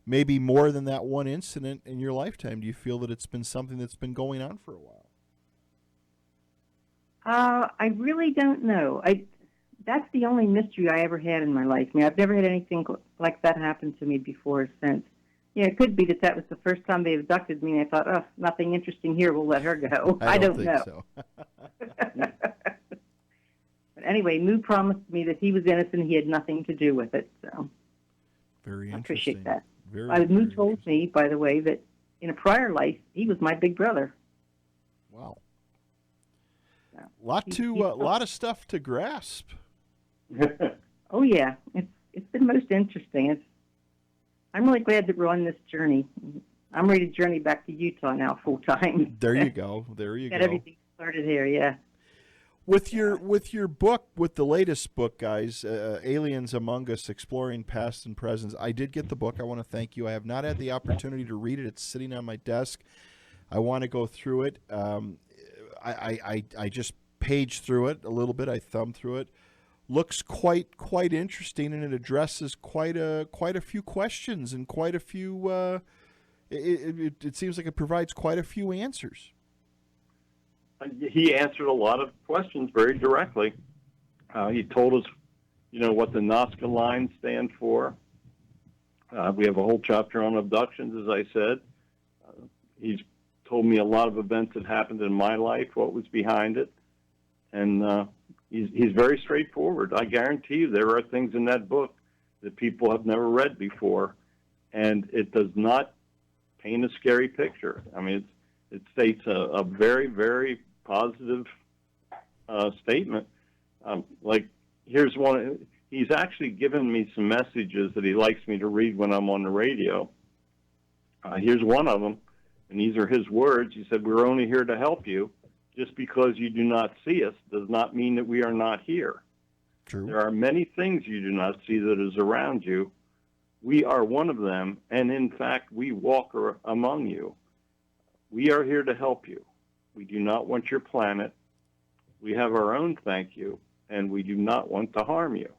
maybe more than that one incident in your lifetime? Do you feel that it's been something that's been going on for a while? I really don't know. That's the only mystery I ever had in my life. I mean, I've never had anything like that happen to me before or since. It could be that was the first time they abducted me, and I thought, oh, nothing interesting here, we'll let her go. I don't know. So. But anyway, Moo promised me that he was innocent, he had nothing to do with it. So very interesting. I appreciate that. Very Moo told me, by the way, that in a prior life, he was my big brother. Wow. So, lot of stuff to grasp. Oh, yeah. It's been most interesting. I'm really glad that we're on this journey. I'm ready to journey back to Utah now full time. There you go. Got everything started here, yeah. With your book, with the latest book, guys, Aliens Among Us, Exploring Past and Present, I did get the book. I want to thank you. I have not had the opportunity to read it. It's sitting on my desk. I want to go through it. I just paged through it a little bit. I thumbed through it. Looks quite interesting, and it addresses quite a few questions and quite a few. It seems like it provides quite a few answers. He answered a lot of questions very directly. He told us, what the Nazca lines stand for. We have a whole chapter on abductions, as I said. He's told me a lot of events that happened in my life, what was behind it, and he's very straightforward. I guarantee you there are things in that book that people have never read before, and it does not paint a scary picture. I mean, it states a very, very positive statement. Like, here's one. He's actually given me some messages that he likes me to read when I'm on the radio. Here's one of them, and these are his words. He said, "We're only here to help you. Just because you do not see us does not mean that we are not here. True. There are many things you do not see that is around you. We are one of them, and in fact, we walk among you. We are here to help you. We do not want your planet. We have our own thank you, and we do not want to harm you.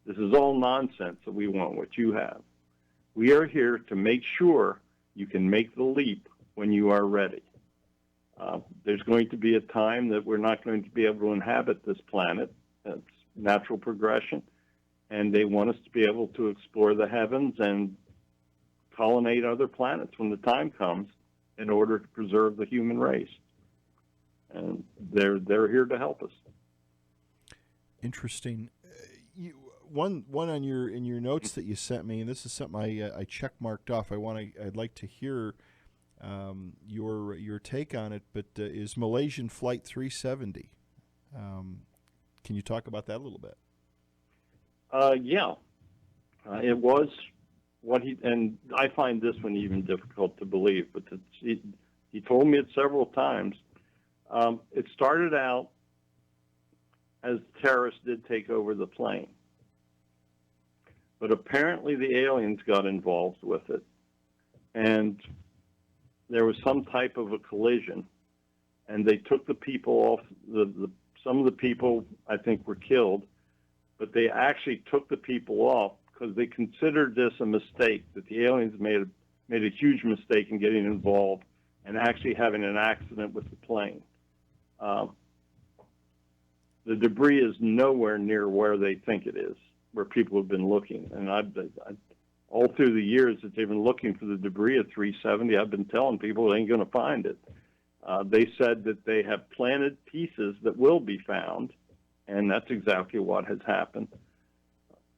This is all nonsense that we want what you have. We are here to make sure you can make the leap when you are ready. There's going to be a time that we're not going to be able to inhabit this planet. That's natural progression. And they want us to be able to explore the heavens and colonate other planets when the time comes in order to preserve the human race. And they're here to help us." Interesting. One on in your notes that you sent me, and this is something I check marked off. I'd like to hear your take on it. But is Malaysian Flight 370? Can you talk about that a little bit? Yeah. It was what and I find this one even difficult to believe, but he told me it several times. It started out as terrorists did take over the plane. But apparently the aliens got involved with it. And there was some type of a collision. And they took the people off. Some of the people, I think, were killed. But they actually took the people off because they considered this a mistake, that the aliens made a huge mistake in getting involved and actually having an accident with the plane. The debris is nowhere near where they think it is, where people have been looking. And all through the years that they've been looking for the debris of 370, I've been telling people they ain't going to find it. They said that they have planted pieces that will be found, and that's exactly what has happened.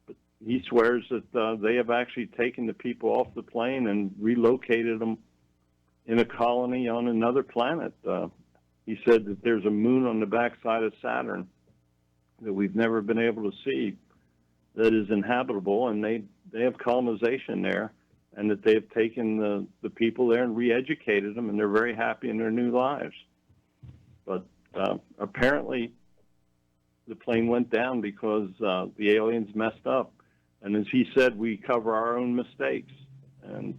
But he swears that they have actually taken the people off the plane and relocated them in a colony on another planet. He said that there's a moon on the backside of Saturn that we've never been able to see that is inhabitable, and they have colonization there, and that they have taken the people there and re-educated them, and they're very happy in their new lives. But apparently the plane went down because the aliens messed up. And as he said, we cover our own mistakes. And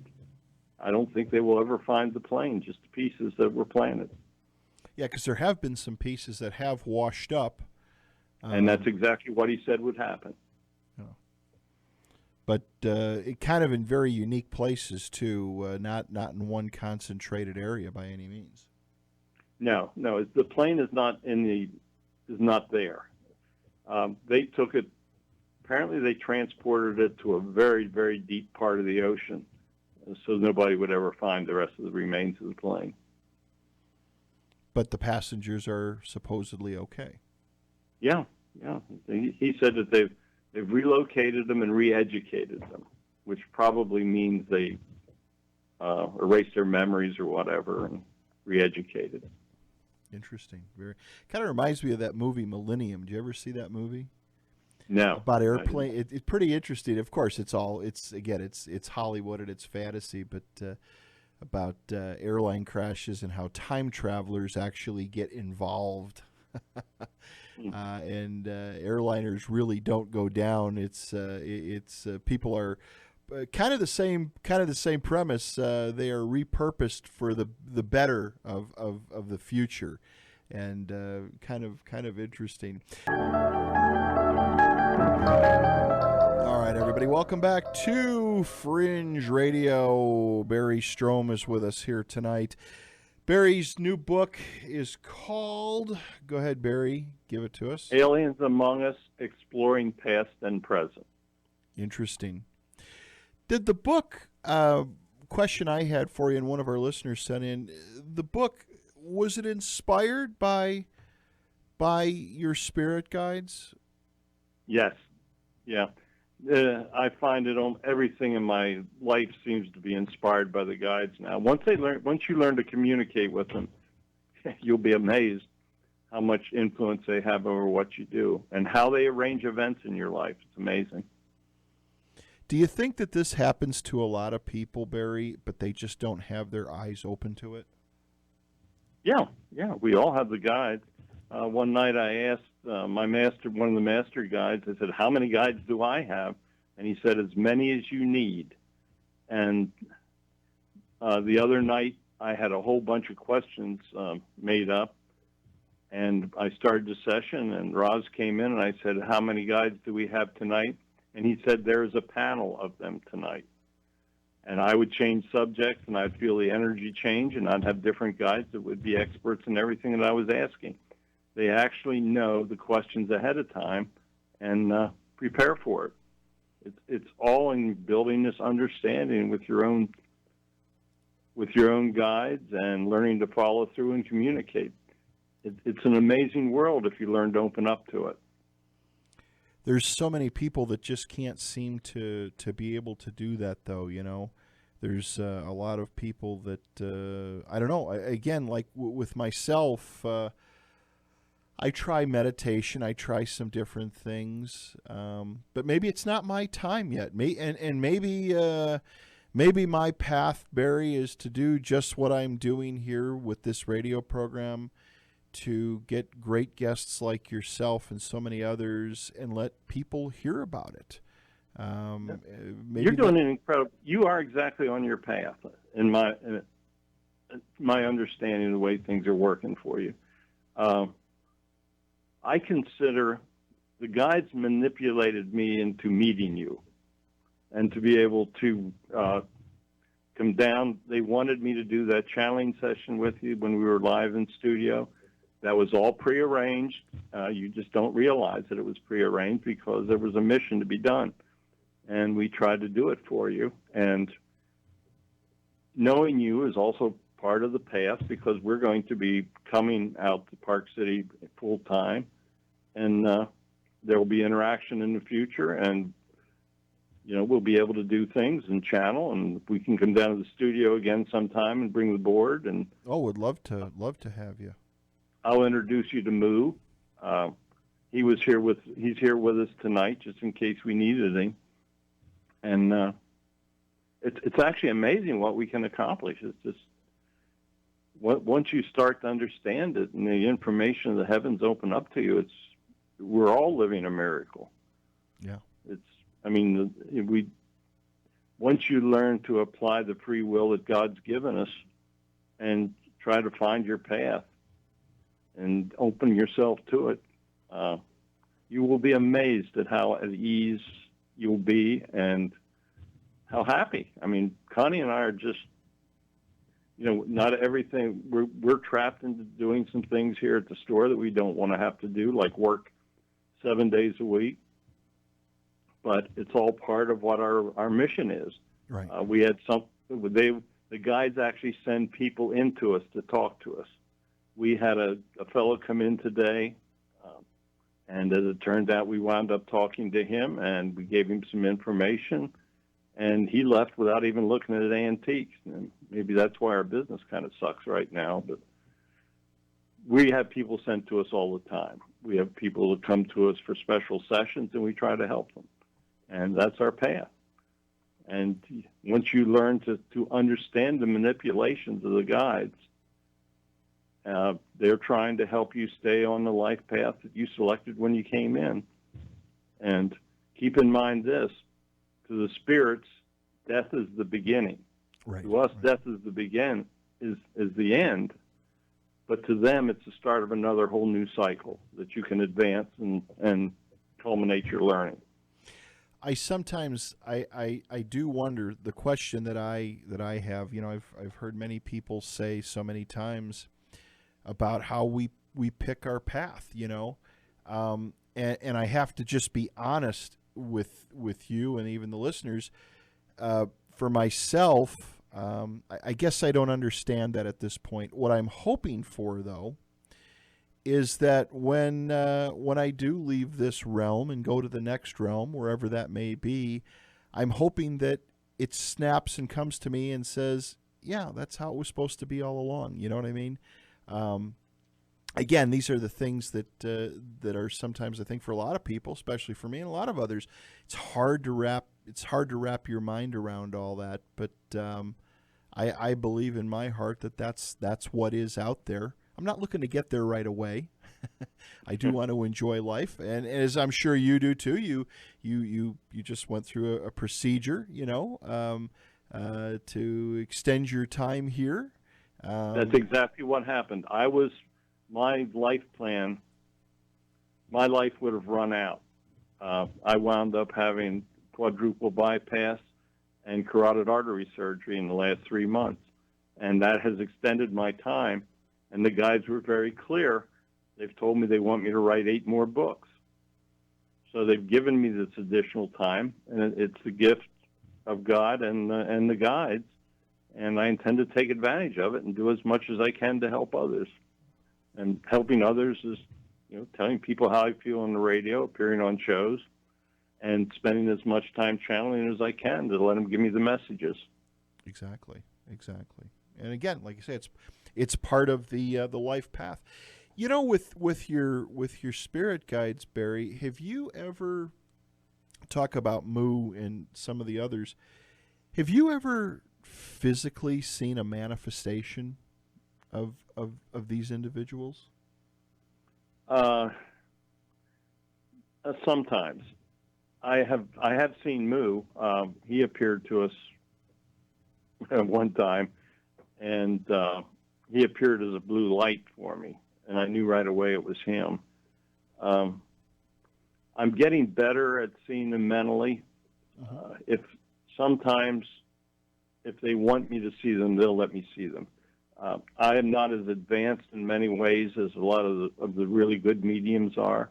I don't think they will ever find the plane, just the pieces that were planted. Yeah, because there have been some pieces that have washed up. And that's exactly what he said would happen. But it kind of in very unique places, too, not in one concentrated area by any means. No, the plane is not there. They took it. Apparently, they transported it to a very, very deep part of the ocean, so nobody would ever find the rest of the remains of the plane. But the passengers are supposedly okay. Yeah. He said that they've relocated them and re-educated them, which probably means they erased their memories or whatever and re-educated. Interesting. Very kind of reminds me of that movie Millennium. Did you ever see that movie? No. About airplane. It's pretty interesting. Of course, it's Hollywood and it's fantasy, but about airline crashes and how time travelers actually get involved. And airliners really don't go down. It's people are kind of the same premise. They are repurposed for the better of the future, and kind of interesting. All right, everybody, welcome back to Fringe Radio. Barry Strohm is with us here tonight. Barry's new book is called, go ahead, Barry, give it to us. Aliens Among Us, Exploring Past and Present. Interesting. Did the book, question I had for you and one of our listeners sent in, the book, was it inspired by your spirit guides? Yes. Yeah. I find everything in my life seems to be inspired by the guides now. Once you learn to communicate with them, you'll be amazed how much influence they have over what you do and how they arrange events in your life. It's amazing. Do you think that this happens to a lot of people, Barry, but they just don't have their eyes open to it? Yeah. We all have the guides. One night I asked one of the master guides, I said, how many guides do I have? And he said, as many as you need. And the other night I had a whole bunch of questions made up. And I started the session, and Roz came in, and I said, how many guides do we have tonight? And he said, there's a panel of them tonight. And I would change subjects, and I'd feel the energy change, and I'd have different guides that would be experts in everything that I was asking. They actually know the questions ahead of time and prepare for it. It's all in building this understanding with your own guides and learning to follow through and communicate. It's an amazing world if you learn to open up to it. There's so many people that just can't seem to be able to do that, though, you know. There's a lot of people that, I don't know, again, like with myself, I try meditation, I try some different things, but maybe it's not my time yet. Maybe my path, Barry, is to do just what I'm doing here with this radio program, to get great guests like yourself and so many others and let people hear about it. You're doing an incredible. You are exactly on your path, in my understanding of the way things are working for you. I consider the guides manipulated me into meeting you, and to be able to come down. They wanted me to do that channeling session with you when we were live in studio. That was all prearranged. You just don't realize that it was prearranged because there was a mission to be done. And we tried to do it for you. And knowing you is also part of the path because we're going to be coming out to Park City full time. And there will be interaction in the future. And we'll be able to do things and channel, and we can come down to the studio again sometime and bring the board. And would love to have you. I'll introduce you to Moo. He's here with us tonight, just in case we needed him. And it's actually amazing what we can accomplish. It's just once you start to understand it, and the information of the heavens open up to you, we're all living a miracle. Yeah. Once you learn to apply the free will that God's given us and try to find your path and open yourself to it, you will be amazed at how at ease you'll be and how happy. Connie and I are just, not everything. We're trapped into doing some things here at the store that we don't want to have to do, like work 7 days a week. But it's all part of what our mission is. Right. We had the guides actually send people into us to talk to us. We had a fellow come in today, and as it turned out, we wound up talking to him, and we gave him some information, and he left without even looking at antiques. And maybe that's why our business kind of sucks right now, but we have people sent to us all the time. We have people that come to us for special sessions, and we try to help them. And that's our path. And once you learn to understand the manipulations of the guides, they're trying to help you stay on the life path that you selected when you came in. And keep in mind this, to the spirits, death is the beginning. Right. To us, death is the end. But to them, it's the start of another whole new cycle that you can advance and culminate your learning. I sometimes I do wonder, the question that I have, I've heard many people say so many times about how we pick our path, and I have to just be honest with you and even the listeners. For myself, I guess I don't understand that at this point. What I'm hoping for, though, is that when I do leave this realm and go to the next realm, wherever that may be, I'm hoping that it snaps and comes to me and says, yeah, that's how it was supposed to be all along. You know what I mean? Again, these are the things that are sometimes, I think, for a lot of people, especially for me and a lot of others, it's hard to wrap your mind around all that. But I believe in my heart that that's what is out there. I'm not looking to get there right away. I do want to enjoy life, and as I'm sure you do too. You just went through a procedure, to extend your time here. That's exactly what happened. My life would have run out. I wound up having quadruple bypass and carotid artery surgery in the last 3 months, and that has extended my time. And the guides were very clear. They've told me they want me to write 8 more books. So they've given me this additional time, and it's the gift of God and the guides. And I intend to take advantage of it and do as much as I can to help others. And helping others is, telling people how I feel on the radio, appearing on shows, and spending as much time channeling as I can to let them give me the messages. Exactly. And again, like you say, it's part of the life path. With your spirit guides, Barry, have you ever, talk about Moo and some of the others, have you ever physically seen a manifestation of these individuals? Sometimes. I have seen Moo. He appeared to us at one time, and he appeared as a blue light for me, and I knew right away it was him. I'm getting better at seeing them mentally. If they want me to see them, they'll let me see them. I am not as advanced in many ways as a lot of the really good mediums are.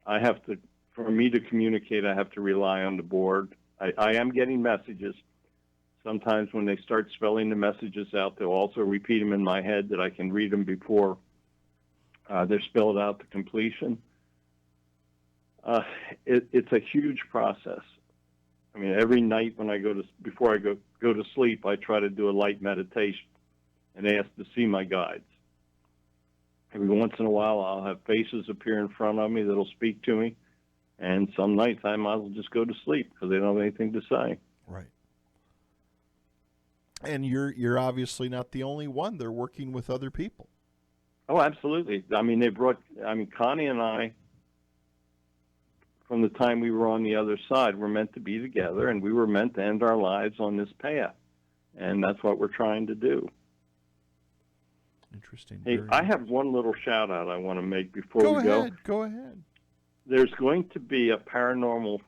For me to communicate, I have to rely on the board. I am getting messages. Sometimes when they start spelling the messages out, they'll also repeat them in my head that I can read them before they're spelled out to completion. It's a huge process. I mean, every night when I before I go to sleep, I try to do a light meditation and ask to see my guides. Every once in a while, I'll have faces appear in front of me that'll speak to me, and some nights I might as well just go to sleep because they don't have anything to say. Right. And you're obviously not the only one. They're working with other people. Oh, absolutely. I mean, Connie and I, from the time we were on the other side, were meant to be together, and we were meant to end our lives on this path. And that's what we're trying to do. Interesting. Hey, I have one little shout out I want to make before we go. Go ahead. There's going to be a paranormal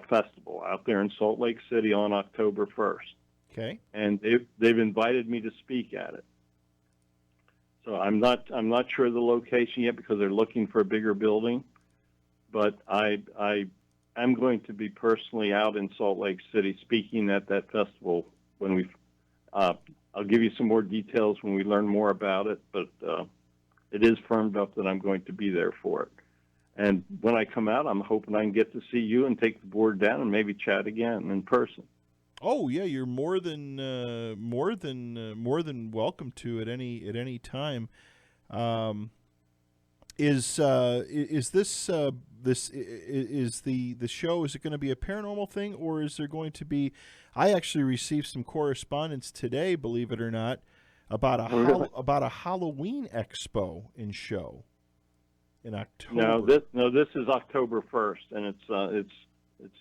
festival out there in Salt Lake City on October 1st. Okay. And they've invited me to speak at it. So I'm not sure of the location yet because they're looking for a bigger building, but I am going to be personally out in Salt Lake City speaking at that festival when I'll give you some more details when we learn more about it, but it is firmed up that I'm going to be there for it. And when I come out, I'm hoping I can get to see you and take the board down and maybe chat again in person. Oh yeah, you're more than welcome to at any time. Is this is the show? Is it going to be a paranormal thing, or is there going to be? I actually received some correspondence today, believe it or not, about a Halloween expo in show in October. No, this is October 1st, and it's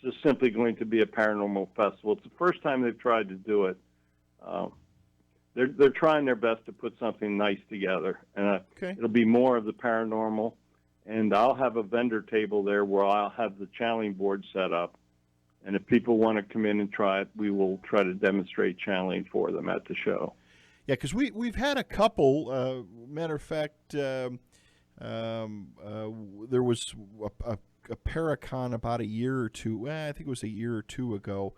just simply going to be a paranormal festival. It's the first time they've tried to do it. They're trying their best to put something nice together, and it'll be more of the paranormal. And I'll have a vendor table there where I'll have the channeling board set up. And if people want to come in and try it, we will try to demonstrate channeling for them at the show. Yeah, because we've had a couple. Matter of fact, there was a Paracon about a year or two. I think it was a year or two ago,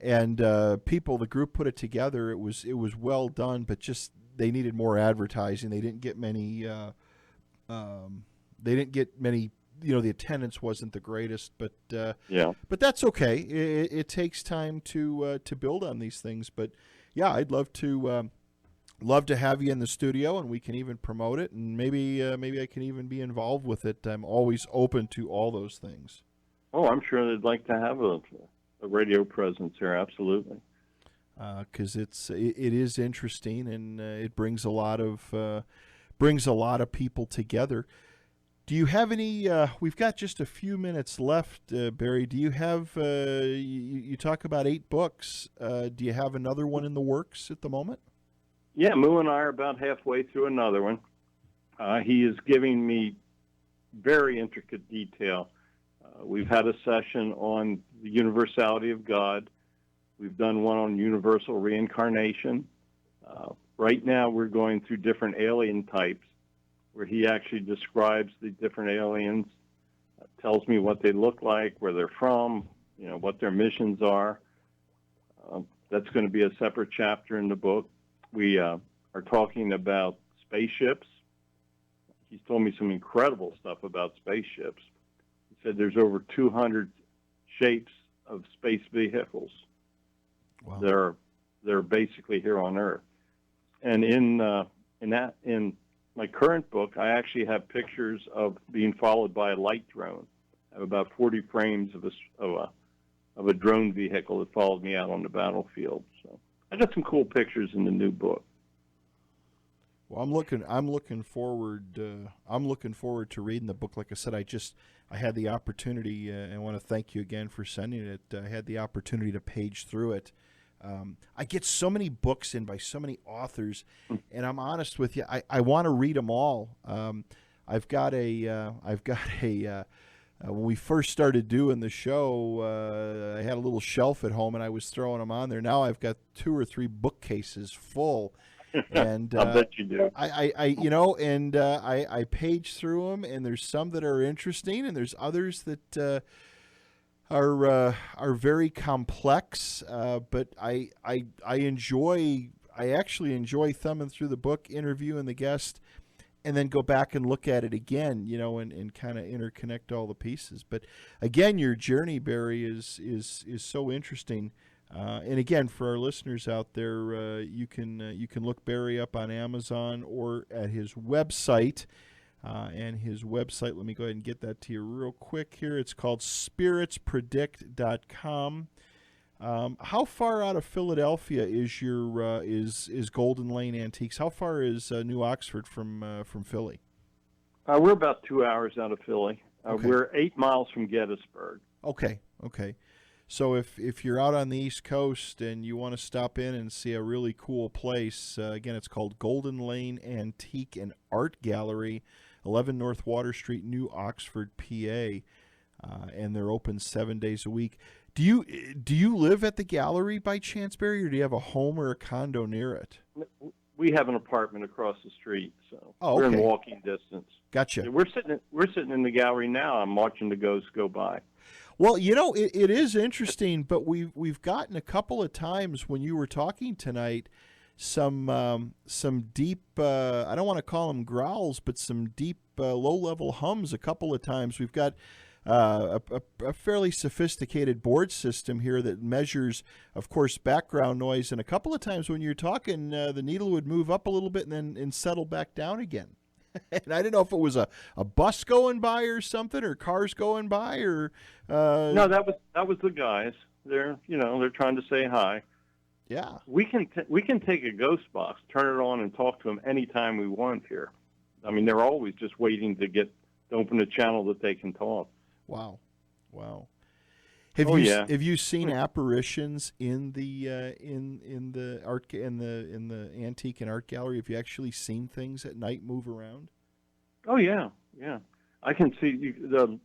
and the group put it together. It was well done, but just they needed more advertising. They didn't get many. The attendance wasn't the greatest, but but that's okay. It takes time to build on these things. But yeah, I'd love to have you in the studio, and we can even promote it, and maybe I can even be involved with it. I'm always open to all those things. Oh, I'm sure they'd like to have a radio presence here. Absolutely. Because it is interesting, and it brings a lot of people together. Do you have any? We've got just a few minutes left, Barry. Do you have? You talk about 8 books. Do you have another one in the works at the moment? Yeah, Moo and I are about halfway through another one. He is giving me very intricate detail. We've had a session on the universality of God. We've done one on universal reincarnation. Right now, we're going through different alien types, where he actually describes the different aliens, tells me what they look like, where they're from, what their missions are. That's going to be a separate chapter in the book. We are talking about spaceships. He's told me some incredible stuff about spaceships. He said there's over 200 shapes of space vehicles. Wow. They're basically here on Earth. And in my current book, I actually have pictures of being followed by a light drone. I have about 40 frames of a drone vehicle that followed me out on the battlefield. So I got some cool pictures in the new book. Well, I'm looking forward to reading the book. Like I said, I had the opportunity, and I want to thank you again for sending it. I had the opportunity to page through it. I get so many books in by so many authors, and I'm honest with you, I want to read them all. I've got a when we first started doing the I had a little shelf at home, and I was throwing them on there. Now I've got 2 or 3 bookcases full, and I bet you do. I page through them, and there's some that are interesting, and there's others that are very complex, but I actually enjoy thumbing through the book, interviewing the guest, and then go back and look at it again, and kind of interconnect all the pieces. But again, your journey, Barry, is so interesting. And again, for our listeners out there, you can look Barry up on Amazon or at his website. And his website, let me go ahead and get that to you real quick here. It's called spiritspredict.com. How far out of Philadelphia is your is Golden Lane Antiques? How far is New Oxford from Philly? We're about 2 hours out of Philly. Okay. We're 8 miles from Gettysburg. Okay. So if you're out on the East Coast and you want to stop in and see a really cool place, again, it's called Golden Lane Antique and Art Gallery, 11 North Water Street, New Oxford, PA, and they're open 7 days a week. Do you live at the gallery by chance, Barry, or do you have a home or a condo near it? We have an apartment across the street, so okay. We're in walking distance. Gotcha. We're sitting in the gallery now. I'm watching the ghosts go by. Well, it is interesting, but we've gotten a couple of times when you were talking tonight some deep, I don't want to call them growls, but some deep low-level hums a couple of times. We've got a fairly sophisticated board system here that measures, of course, background noise, and a couple of times when you're talking, the needle would move up a little bit and settle back down again. And I didn't know if it was a bus going by or something, or cars going by, or no, that was the guys. They're trying to say hi. Yeah, we can take a ghost box, turn it on, and talk to them anytime we want here. I mean, they're always just waiting to open a channel that they can talk. Wow. Have you seen apparitions in the art in the antique and art gallery? Have you actually seen things at night move around? Oh yeah. I can see the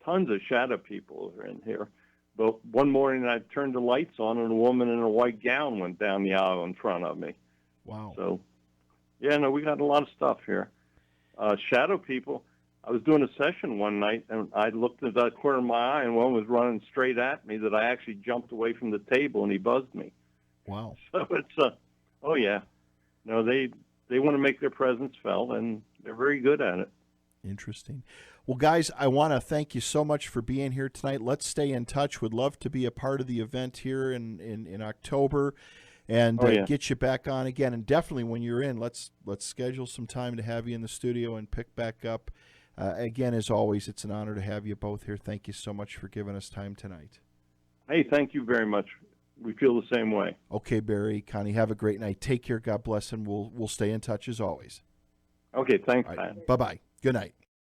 tons of shadow people are in here. But one morning I turned the lights on and a woman in a white gown went down the aisle in front of me. Wow. So, yeah, no, we got a lot of stuff here. Shadow people. I was doing a session one night, and I looked at the corner of my eye, and one was running straight at me that I actually jumped away from the table, and he buzzed me. Wow. So it's, oh, yeah. No, they want to make their presence felt, and they're very good at it. Interesting. Well, guys, I want to thank you so much for being here tonight. Let's stay in touch. Would love to be a part of the event here in October, and get you back on again. And definitely when you're in, let's schedule some time to have you in the studio and pick back up. Again, as always, it's an honor to have you both here. Thank you so much for giving us time tonight. Hey, thank you very much. We feel the same way. Okay, Barry, Connie, have a great night. Take care. God bless, and we'll stay in touch as always. Okay, thanks, All Pat. right, bye-bye. Good night.